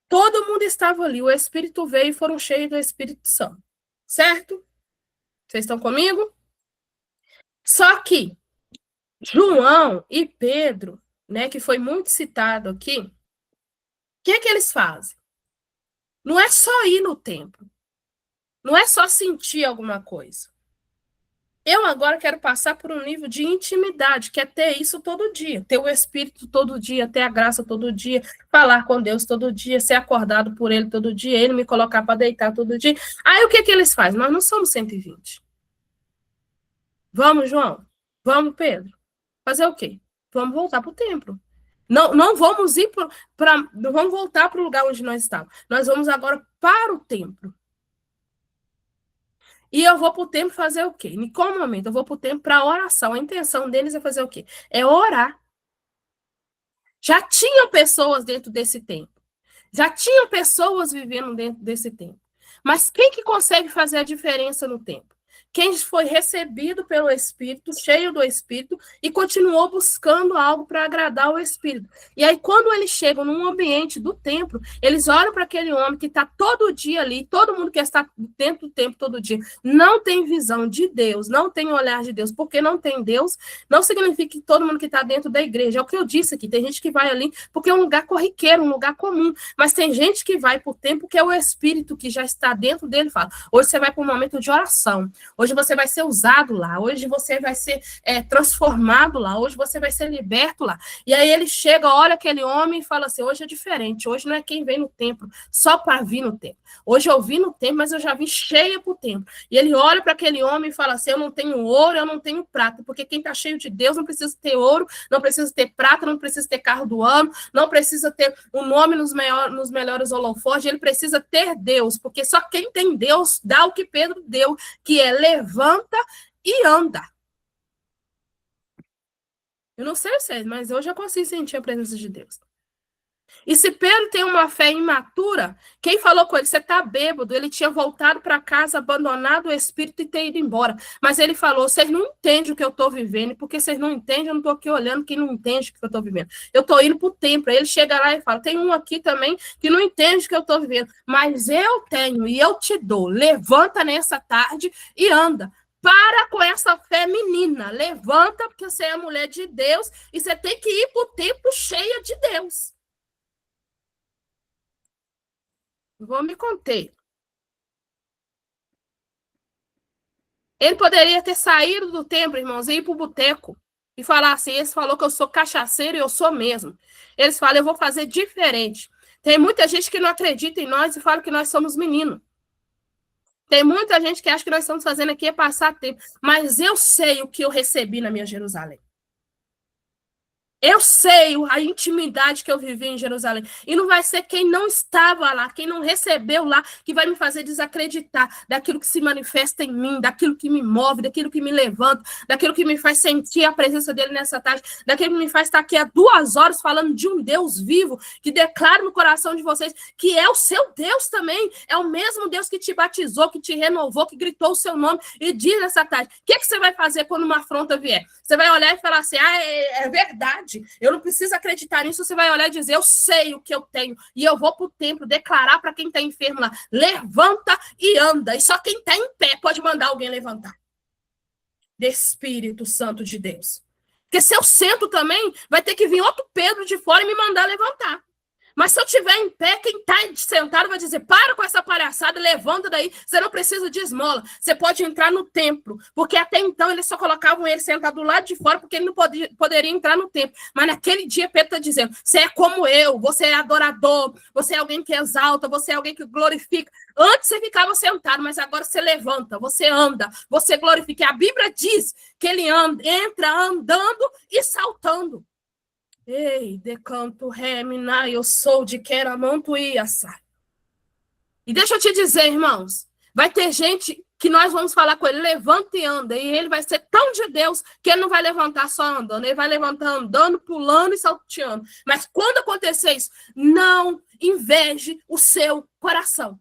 A: Todo mundo estava ali, o Espírito veio e foram cheios do Espírito Santo. Certo? Vocês estão comigo? Só que João e Pedro, né, que foi muito citado aqui, o que é que eles fazem? Não é só ir no templo. Não é só sentir alguma coisa. Eu agora quero passar por um nível de intimidade, que é ter isso todo dia, ter o Espírito todo dia, ter a graça todo dia, falar com Deus todo dia, ser acordado por Ele todo dia, Ele me colocar para deitar todo dia. Aí o que que eles fazem? Nós não somos 120. Vamos, João? Vamos, Pedro? Fazer o quê? Vamos voltar para o templo. Não vamos ir não vamos voltar para o lugar onde nós estávamos. Nós vamos agora para o templo. E eu vou para o templo fazer o quê? Em qual momento? Eu vou para o templo para oração. A intenção deles é fazer o quê? É orar. Já tinham pessoas dentro desse templo. Já tinham pessoas vivendo dentro desse templo. Mas quem que consegue fazer a diferença no templo? Quem foi recebido pelo Espírito, cheio do Espírito, e continuou buscando algo para agradar o Espírito. E aí, quando eles chegam num ambiente do templo, eles olham para aquele homem que está todo dia ali, todo mundo que está dentro do templo todo dia, não tem visão de Deus, não tem olhar de Deus, porque não tem Deus, não significa que todo mundo que está dentro da igreja, é o que eu disse aqui, tem gente que vai ali porque é um lugar corriqueiro, um lugar comum, mas tem gente que vai para o templo que é o Espírito que já está dentro dele, fala, hoje você vai para um momento de oração, hoje você vai ser usado lá, hoje você vai ser transformado lá, hoje você vai ser liberto lá. E aí ele chega, olha aquele homem e fala assim, hoje é diferente, hoje não é quem vem no templo só para vir no templo. Hoje eu vim no templo, mas eu já vim cheia para o templo. E ele olha para aquele homem e fala assim, eu não tenho ouro, eu não tenho prata, porque quem está cheio de Deus não precisa ter ouro, não precisa ter prata, não precisa ter carro do ano, não precisa ter um nome nos melhores holofotes, ele precisa ter Deus, porque só quem tem Deus dá o que Pedro deu, que é levanta e anda. Eu não sei vocês, mas eu já consigo sentir a presença de Deus. E se Pedro tem uma fé imatura, quem falou com ele, você está bêbado, ele tinha voltado para casa, abandonado o Espírito e ter ido embora. Mas ele falou, vocês não entendem o que eu estou vivendo, porque vocês não entendem, eu não estou aqui olhando quem não entende o que eu estou vivendo. Eu estou indo para o templo. Aí ele chega lá e fala, tem um aqui também que não entende o que eu estou vivendo, mas eu tenho e eu te dou. Levanta nessa tarde e anda. Para com essa fé, menina. Levanta, porque você é mulher de Deus e você tem que ir para o templo cheia de Deus. Vou me conter. Ele poderia ter saído do templo, irmãos, e ir para o boteco e falar assim, esse falou que eu sou cachaceiro e eu sou mesmo. Eles falam, eu vou fazer diferente. Tem muita gente que não acredita em nós e fala que nós somos meninos. Tem muita gente que acha que nós estamos fazendo aqui é passar tempo. Mas eu sei o que eu recebi na minha Jerusalém. Eu sei a intimidade que eu vivi em Jerusalém. E não vai ser quem não estava lá, quem não recebeu lá, que vai me fazer desacreditar daquilo que se manifesta em mim, daquilo que me move, daquilo que me levanta, daquilo que me faz sentir a presença dele nessa tarde, daquilo que me faz estar aqui há 2 horas falando de um Deus vivo, que declara no coração de vocês que é o seu Deus também. É o mesmo Deus que te batizou, que te renovou, que gritou o seu nome e diz nessa tarde. O que você vai fazer quando uma afronta vier? Você vai olhar e falar assim, é verdade. verdade. Eu não preciso acreditar nisso. Você vai olhar e dizer, eu sei o que eu tenho. E eu vou para o templo declarar para quem está enfermo lá, levanta e anda. E só quem está em pé pode mandar alguém levantar. De Espírito Santo de Deus. Porque se eu sento também, vai ter que vir outro Pedro de fora e me mandar levantar. Mas se eu estiver em pé, quem está sentado vai dizer, para com essa palhaçada, levanta daí, você não precisa de esmola, você pode entrar no templo, porque até então eles só colocavam ele sentado do lado de fora, porque ele não poderia entrar no templo. Mas naquele dia Pedro está dizendo, você é como eu, você é adorador, você é alguém que exalta, você é alguém que glorifica. Antes você ficava sentado, mas agora você levanta, você anda, você glorifica. E a Bíblia diz que ele entra andando e saltando. Ei, decanto, remina, eu sou de queramanto e assar. E deixa eu te dizer, irmãos, vai ter gente que nós vamos falar com ele, levanta e anda, e ele vai ser tão de Deus que ele não vai levantar só andando, ele vai levantar andando, pulando e salteando. Mas quando acontecer isso, não inveje o seu coração.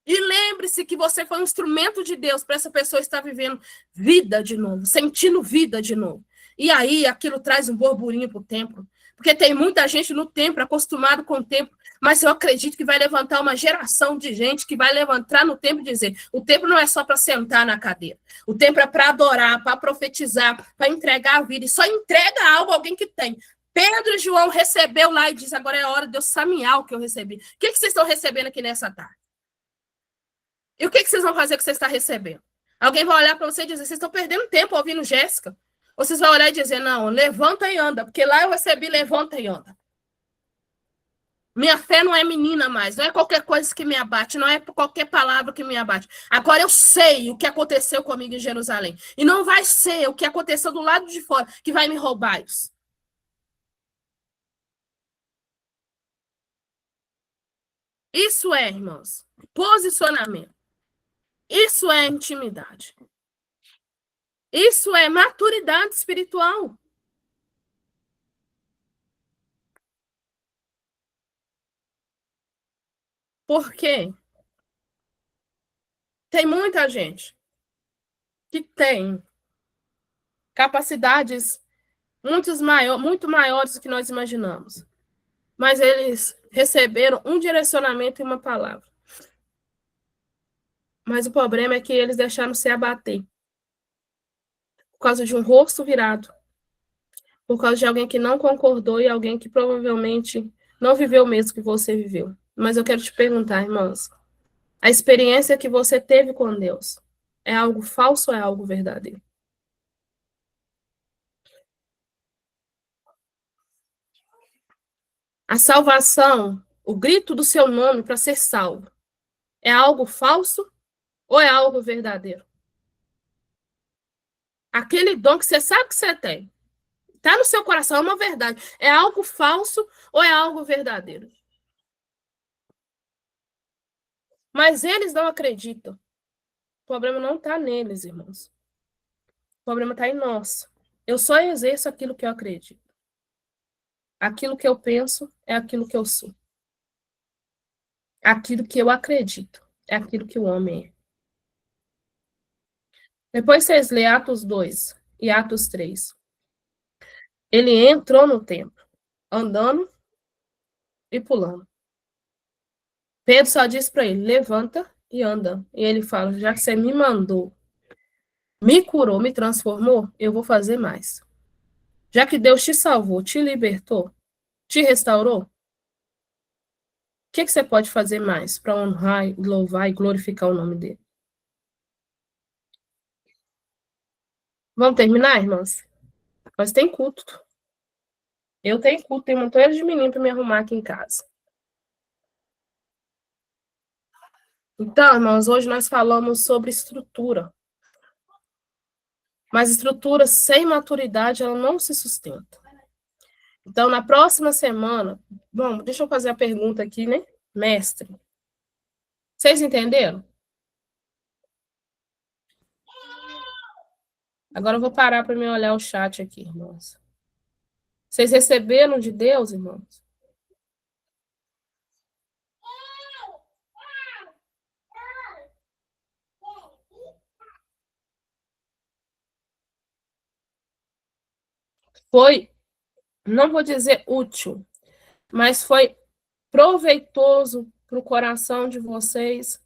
A: E lembre-se que você foi um instrumento de Deus para essa pessoa estar vivendo vida de novo, sentindo vida de novo. E aí aquilo traz um burburinho para o templo. Porque tem muita gente no templo, acostumado com o templo, mas eu acredito que vai levantar uma geração de gente que vai levantar no templo e dizer, o templo não é só para sentar na cadeira. O templo é para adorar, para profetizar, para entregar a vida. E só entrega algo a alguém que tem. Pedro e João recebeu lá e diz, agora é a hora de eu samear o que eu recebi. O que vocês estão recebendo aqui nessa tarde? E o que vocês vão fazer com o que você está recebendo? Alguém vai olhar para você e dizer, vocês estão perdendo tempo ouvindo Jéssica? Ou vocês vão olhar e dizer, não, levanta e anda, porque lá eu recebi, levanta e anda. Minha fé não é menina mais, não é qualquer coisa que me abate, não é qualquer palavra que me abate. Agora eu sei o que aconteceu comigo em Jerusalém. E não vai ser o que aconteceu do lado de fora que vai me roubar isso. Isso é, irmãos, posicionamento. Isso é intimidade. Isso é maturidade espiritual. Por quê? Tem muita gente que tem capacidades muito maiores do que nós imaginamos. Mas eles receberam um direcionamento e uma palavra. Mas o problema é que eles deixaram se abater. Por causa de um rosto virado. Por causa de alguém que não concordou e alguém que provavelmente não viveu o mesmo que você viveu. Mas eu quero te perguntar, irmãos, a experiência que você teve com Deus é algo falso ou é algo verdadeiro? A salvação, o grito do seu nome para ser salvo, é algo falso ou é algo verdadeiro? Aquele dom que você sabe que você tem, está no seu coração, é uma verdade. É algo falso ou é algo verdadeiro? Mas eles não acreditam. O problema não está neles, irmãos. O problema está em nós. Eu só exerço aquilo que eu acredito. Aquilo que eu penso é aquilo que eu sou. Aquilo que eu acredito é aquilo que o homem é. Depois vocês lêem Atos 2 e Atos 3. Ele entrou no templo, andando e pulando. Pedro só disse para ele, levanta e anda. E ele fala, já que você me mandou, me curou, me transformou, eu vou fazer mais. Já que Deus te salvou, te libertou, te restaurou, o que você pode fazer mais para honrar, louvar e glorificar o nome dele? Vamos terminar, irmãs? Nós tem culto. Eu tenho culto, tem um montão de menino para me arrumar aqui em casa. Então, irmãos, hoje nós falamos sobre estrutura. Mas estrutura sem maturidade, ela não se sustenta. Então, na próxima semana, bom, deixa eu fazer a pergunta aqui, né? Mestre, vocês entenderam? Agora eu vou parar para me olhar o chat aqui, irmãos. Vocês receberam de Deus, irmãos? Foi não vou dizer útil, mas foi proveitoso para o coração de vocês?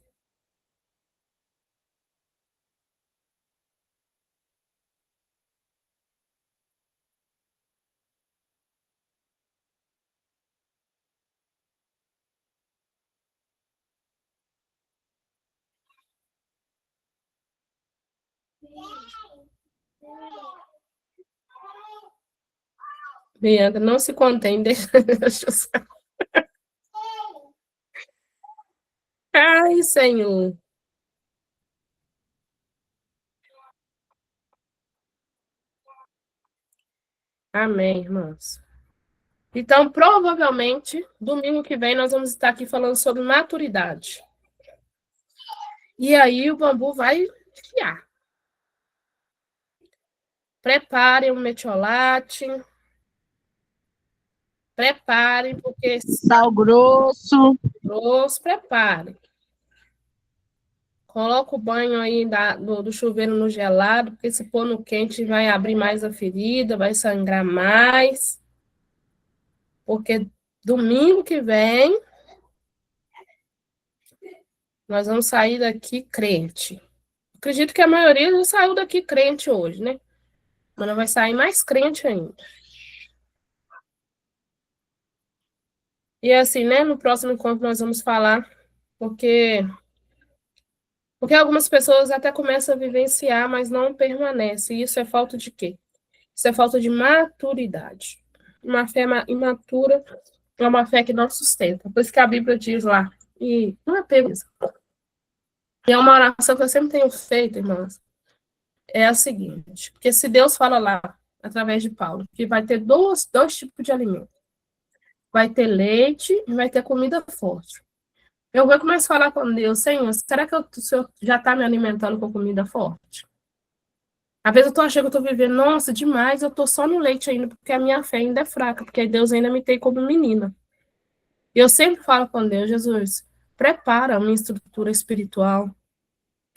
A: Bianca, não se contém, deixa eu... Ai, Senhor. Amém, irmãos. Então, provavelmente, domingo que vem, nós vamos estar aqui falando sobre maturidade. E aí o bambu vai fiar. Preparem o metiolate. Preparem, porque
E: Sal grosso.
A: grosso, preparem. Coloca o banho aí do chuveiro no gelado, porque se pôr no quente vai abrir mais a ferida, vai sangrar mais. Porque domingo que vem nós vamos sair daqui crente. Acredito que a maioria já saiu daqui crente hoje, né? Mas não vai sair mais crente ainda. E assim, né? No próximo encontro nós vamos falar, porque algumas pessoas até começam a vivenciar, mas não permanecem. E isso é falta de quê? Isso é falta de maturidade. Uma fé imatura é uma fé que não sustenta. Por isso que a Bíblia diz lá, e não é pego. E é uma oração que eu sempre tenho feito, irmãs, é a seguinte, porque se Deus fala lá, através de Paulo, que vai ter dois tipos de alimento. Vai ter leite e vai ter comida forte. Eu vou começar a falar com Deus, Senhor, será que o Senhor já está me alimentando com comida forte? Às vezes eu tô achando que eu tô vivendo, nossa, demais, eu tô só no leite ainda, porque a minha fé ainda é fraca, porque Deus ainda me tem como menina. E eu sempre falo com Deus, Jesus, prepara a minha estrutura espiritual,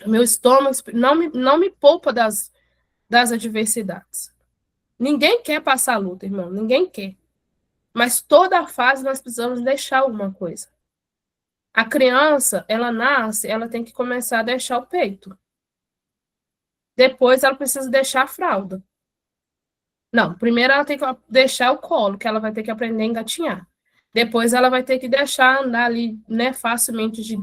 A: meu estômago, não me poupa das adversidades. Ninguém quer passar luta, irmão, ninguém quer. Mas toda fase nós precisamos deixar alguma coisa. A criança, ela nasce, ela tem que começar a deixar o peito. Depois ela precisa deixar a fralda. Não, primeiro ela tem que deixar o colo, que ela vai ter que aprender a engatinhar. Depois ela vai ter que deixar andar ali, né, facilmente de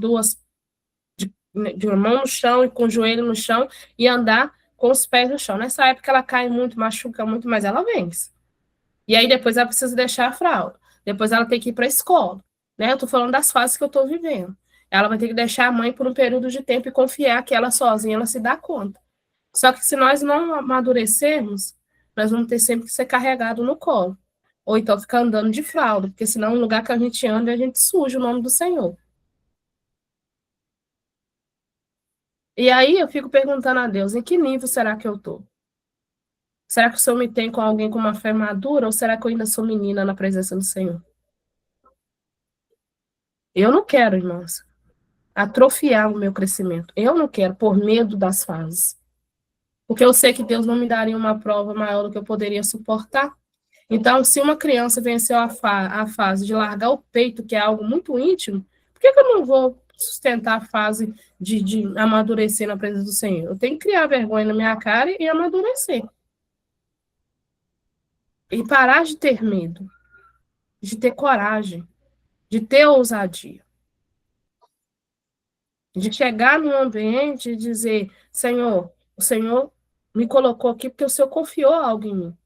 A: uma mão no chão e com o joelho no chão e andar com os pés no chão. Nessa época ela cai muito, machuca muito, mas ela vence. E aí depois ela precisa deixar a fralda. Depois ela tem que ir para a escola, né? Eu tô falando das fases que eu tô vivendo. Ela vai ter que deixar a mãe por um período de tempo e confiar que ela sozinha ela se dá conta. Só que se nós não amadurecermos, nós vamos ter sempre que ser carregado no colo. Ou então ficar andando de fralda, porque senão no lugar que a gente anda, a gente suja o nome do Senhor. E aí eu fico perguntando a Deus, em que nível será que eu tô? Será que o Senhor me tem com alguém com uma fé madura, ou será que eu ainda sou menina na presença do Senhor? Eu não quero, irmãos, atrofiar o meu crescimento. Eu não quero, por medo das fases. Porque eu sei que Deus não me daria uma prova maior do que eu poderia suportar. Então, se uma criança venceu a fase de largar o peito, que é algo muito íntimo, por que eu não vou sustentar a fase de amadurecer na presença do Senhor? Eu tenho que criar vergonha na minha cara e amadurecer. E parar de ter medo, de ter coragem, de ter ousadia. De chegar num ambiente e dizer, Senhor, o Senhor me colocou aqui porque o Senhor confiou algo em mim.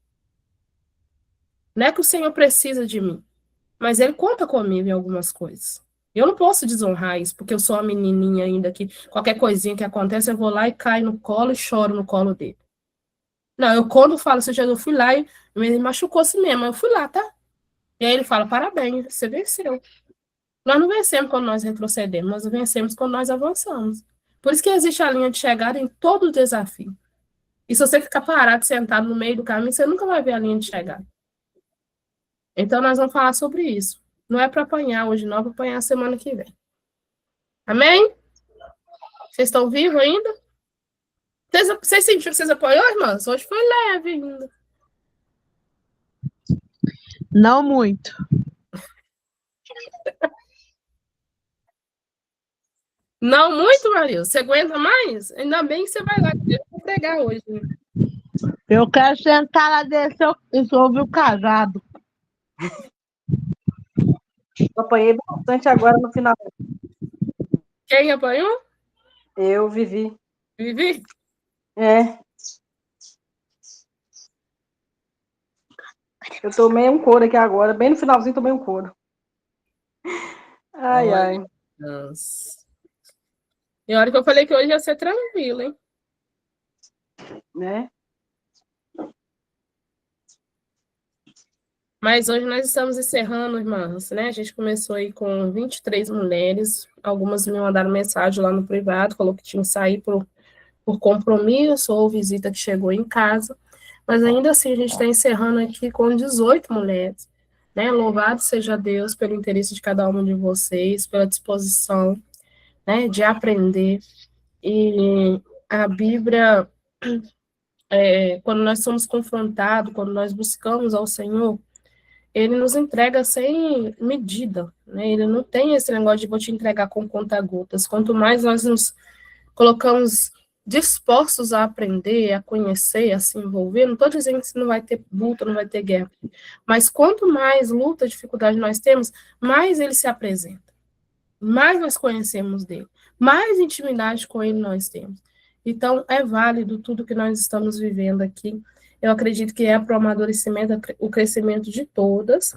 A: Não é que o Senhor precisa de mim, mas Ele conta comigo em algumas coisas. Eu não posso desonrar isso, porque eu sou uma menininha ainda que qualquer coisinha que acontece, eu vou lá e caio no colo e choro no colo dele. Não, eu quando falo, seja, eu fui lá e me machucou assim mesmo, eu fui lá, tá? E aí ele fala, parabéns, você venceu. Nós não vencemos quando nós retrocedemos, nós vencemos quando nós avançamos. Por isso que existe a linha de chegada em todo desafio. E se você ficar parado, sentado no meio do caminho, você nunca vai ver a linha de chegada. Então, nós vamos falar sobre isso. Não é para apanhar hoje, não, é para apanhar semana que vem. Amém? Vocês estão vivos ainda? Vocês sentiram que vocês apanhou, irmãs? Hoje foi leve ainda.
E: Não muito.
A: Não muito, Maria. Você aguenta mais? Ainda bem que você vai lá, que eu vou pregar hoje. Né?
E: Eu quero sentar lá dentro e ouvir o casado.
F: Eu apanhei bastante agora no final.
A: Quem apanhou?
F: Eu vivi.
A: Vivi?
F: É. Eu tomei um couro aqui agora. Bem no finalzinho, tomei um couro. Ai, ai.
A: Nossa. E a hora que eu falei que hoje ia ser tranquilo, hein?
F: Né?
A: Mas hoje nós estamos encerrando, irmãs, né? A gente começou aí com 23 mulheres. Algumas me mandaram mensagem lá no privado, falou que tinham que sair por compromisso ou visita que chegou em casa. Mas ainda assim, a gente está encerrando aqui com 18 mulheres. Né? Louvado seja Deus pelo interesse de cada uma de vocês, pela disposição, né, de aprender. E a Bíblia, quando nós somos confrontados, quando nós buscamos ao Senhor, ele nos entrega sem medida, né? Ele não tem esse negócio de vou te entregar com conta-gotas. Quanto mais nós nos colocamos dispostos a aprender, a conhecer, a se envolver, não estou dizendo que não vai ter luta, não vai ter guerra, mas quanto mais luta, dificuldade nós temos, mais ele se apresenta, mais nós conhecemos dele, mais intimidade com ele nós temos. Então, é válido tudo que nós estamos vivendo aqui. Eu acredito que é para o amadurecimento, o crescimento de todas.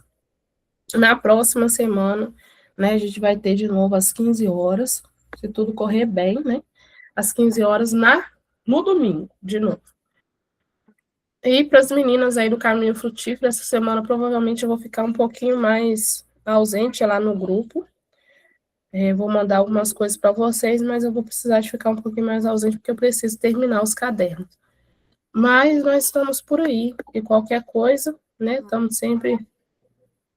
A: Na próxima semana, né, a gente vai ter de novo às 15 horas, se tudo correr bem, né, às 15 horas no domingo, de novo. E para as meninas aí do Caminho Frutífero, essa semana provavelmente eu vou ficar um pouquinho mais ausente lá no grupo. Vou mandar algumas coisas para vocês, mas eu vou precisar de ficar um pouquinho mais ausente, porque eu preciso terminar os cadernos. Mas nós estamos por aí, e qualquer coisa, né, estamos sempre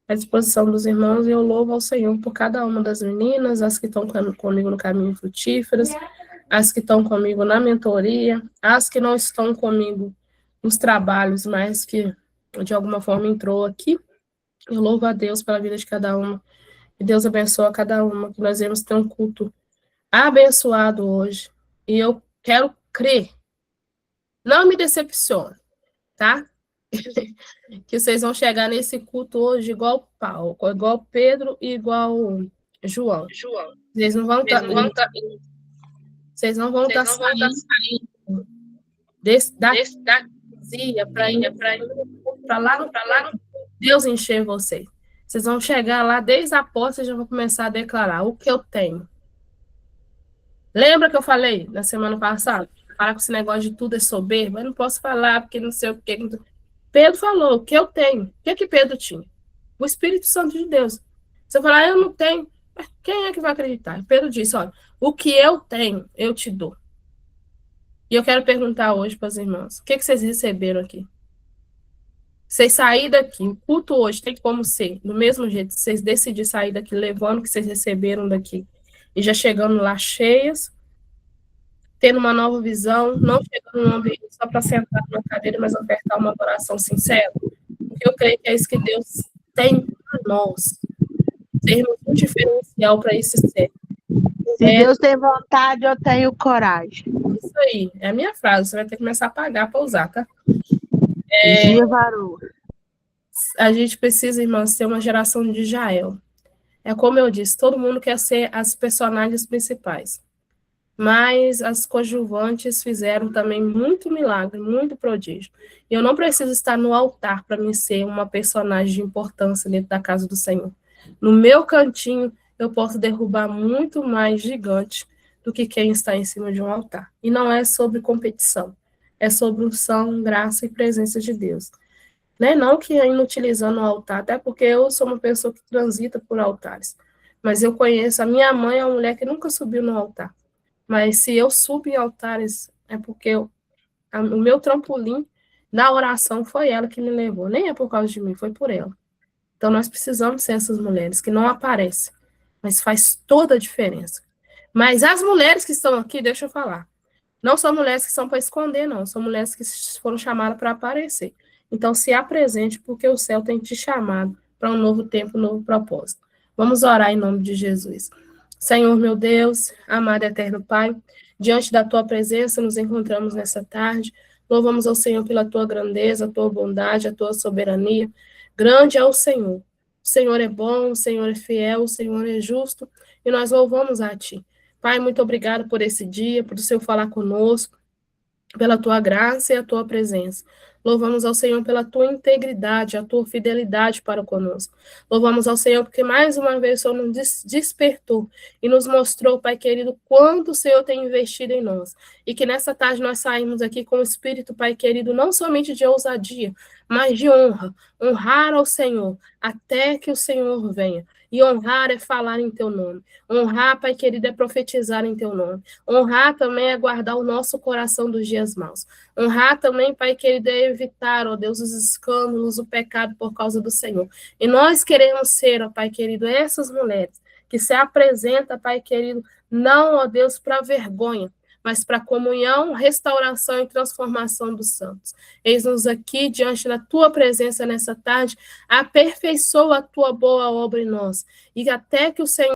A: à disposição dos irmãos, e eu louvo ao Senhor por cada uma das meninas, as que estão comigo no Caminho Frutíferas, as que estão comigo na mentoria, as que não estão comigo nos trabalhos, mas que de alguma forma entrou aqui. Eu louvo a Deus pela vida de cada uma, e Deus abençoe a cada uma, que nós vamos ter um culto abençoado hoje, e eu quero crer, não me decepcione, tá? Que vocês vão chegar nesse culto hoje igual Paulo, igual Pedro e igual João. Vocês não vão estar saindo da vazia para ir para lá, Deus encher vocês. Vocês vão chegar lá, desde a porta, vocês já vão começar a declarar o que eu tenho. Lembra que eu falei na semana passada? Para com esse negócio de tudo é soberba, eu não posso falar porque não sei o que. Pedro falou, o que eu tenho. O que Pedro tinha? O Espírito Santo de Deus. Você falar, eu não tenho, quem é que vai acreditar? Pedro disse, olha, o que eu tenho, eu te dou. E eu quero perguntar hoje para as irmãs, o que vocês receberam aqui? Vocês saírem daqui, o culto hoje tem como ser, do mesmo jeito, vocês decidirem sair daqui, levando o que vocês receberam daqui, e já chegando lá cheias, tendo uma nova visão, não chegando num ambiente só para sentar na cadeira, mas ofertar uma adoração sincera. Porque eu creio que é isso que Deus tem para nós. Termos um diferencial para esse ser.
E: Se Deus tem vontade, eu tenho coragem.
A: Isso aí, é a minha frase, você vai ter que começar a pagar para usar, tá? A gente precisa, irmãs, ter uma geração de Jael. É como eu disse, todo mundo quer ser as personagens principais. Mas as coadjuvantes fizeram também muito milagre, muito prodígio. E eu não preciso estar no altar para me ser uma personagem de importância dentro da casa do Senhor. No meu cantinho, eu posso derrubar muito mais gigante do que quem está em cima de um altar. E não é sobre competição, é sobre unção, graça e presença de Deus. Né? Não que é inutilizando o altar, até porque eu sou uma pessoa que transita por altares. Mas eu conheço, a minha mãe é uma mulher que nunca subiu no altar. Mas se eu subo em altares, é porque o meu trampolim na oração foi ela que me levou. Nem é por causa de mim, foi por ela. Então nós precisamos ser essas mulheres que não aparecem, mas faz toda a diferença. Mas as mulheres que estão aqui, deixa eu falar, não são mulheres que são para esconder, não. São mulheres que foram chamadas para aparecer. Então, se apresente, porque o céu tem te chamado para um novo tempo, um novo propósito. Vamos orar em nome de Jesus. Senhor, meu Deus, amado e eterno Pai, diante da tua presença nos encontramos nessa tarde. Louvamos ao Senhor pela tua grandeza, a tua bondade, a tua soberania. Grande é o Senhor. O Senhor é bom, o Senhor é fiel, o Senhor é justo, e nós louvamos a ti. Pai, muito obrigado por esse dia, por o Senhor falar conosco, pela tua graça e a tua presença. Louvamos ao Senhor pela tua integridade, a tua fidelidade para conosco. Louvamos ao Senhor porque mais uma vez o Senhor nos despertou e nos mostrou, Pai querido, quanto o Senhor tem investido em nós. E que nessa tarde nós saímos aqui com o espírito, Pai querido, não somente de ousadia, mas de honra. Honrar ao Senhor até que o Senhor venha. E honrar é falar em teu nome. Honrar, Pai querido, é profetizar em teu nome. Honrar também é guardar o nosso coração dos dias maus. Honrar também, Pai querido, é evitar, ó Deus, os escândalos, o pecado por causa do Senhor. E nós queremos ser, ó Pai querido, essas mulheres que se apresentam, Pai querido, não, ó Deus, para vergonha, mas para comunhão, restauração e transformação dos santos. Eis-nos aqui diante da tua presença nessa tarde, aperfeiçoa a tua boa obra em nós, e até que o Senhor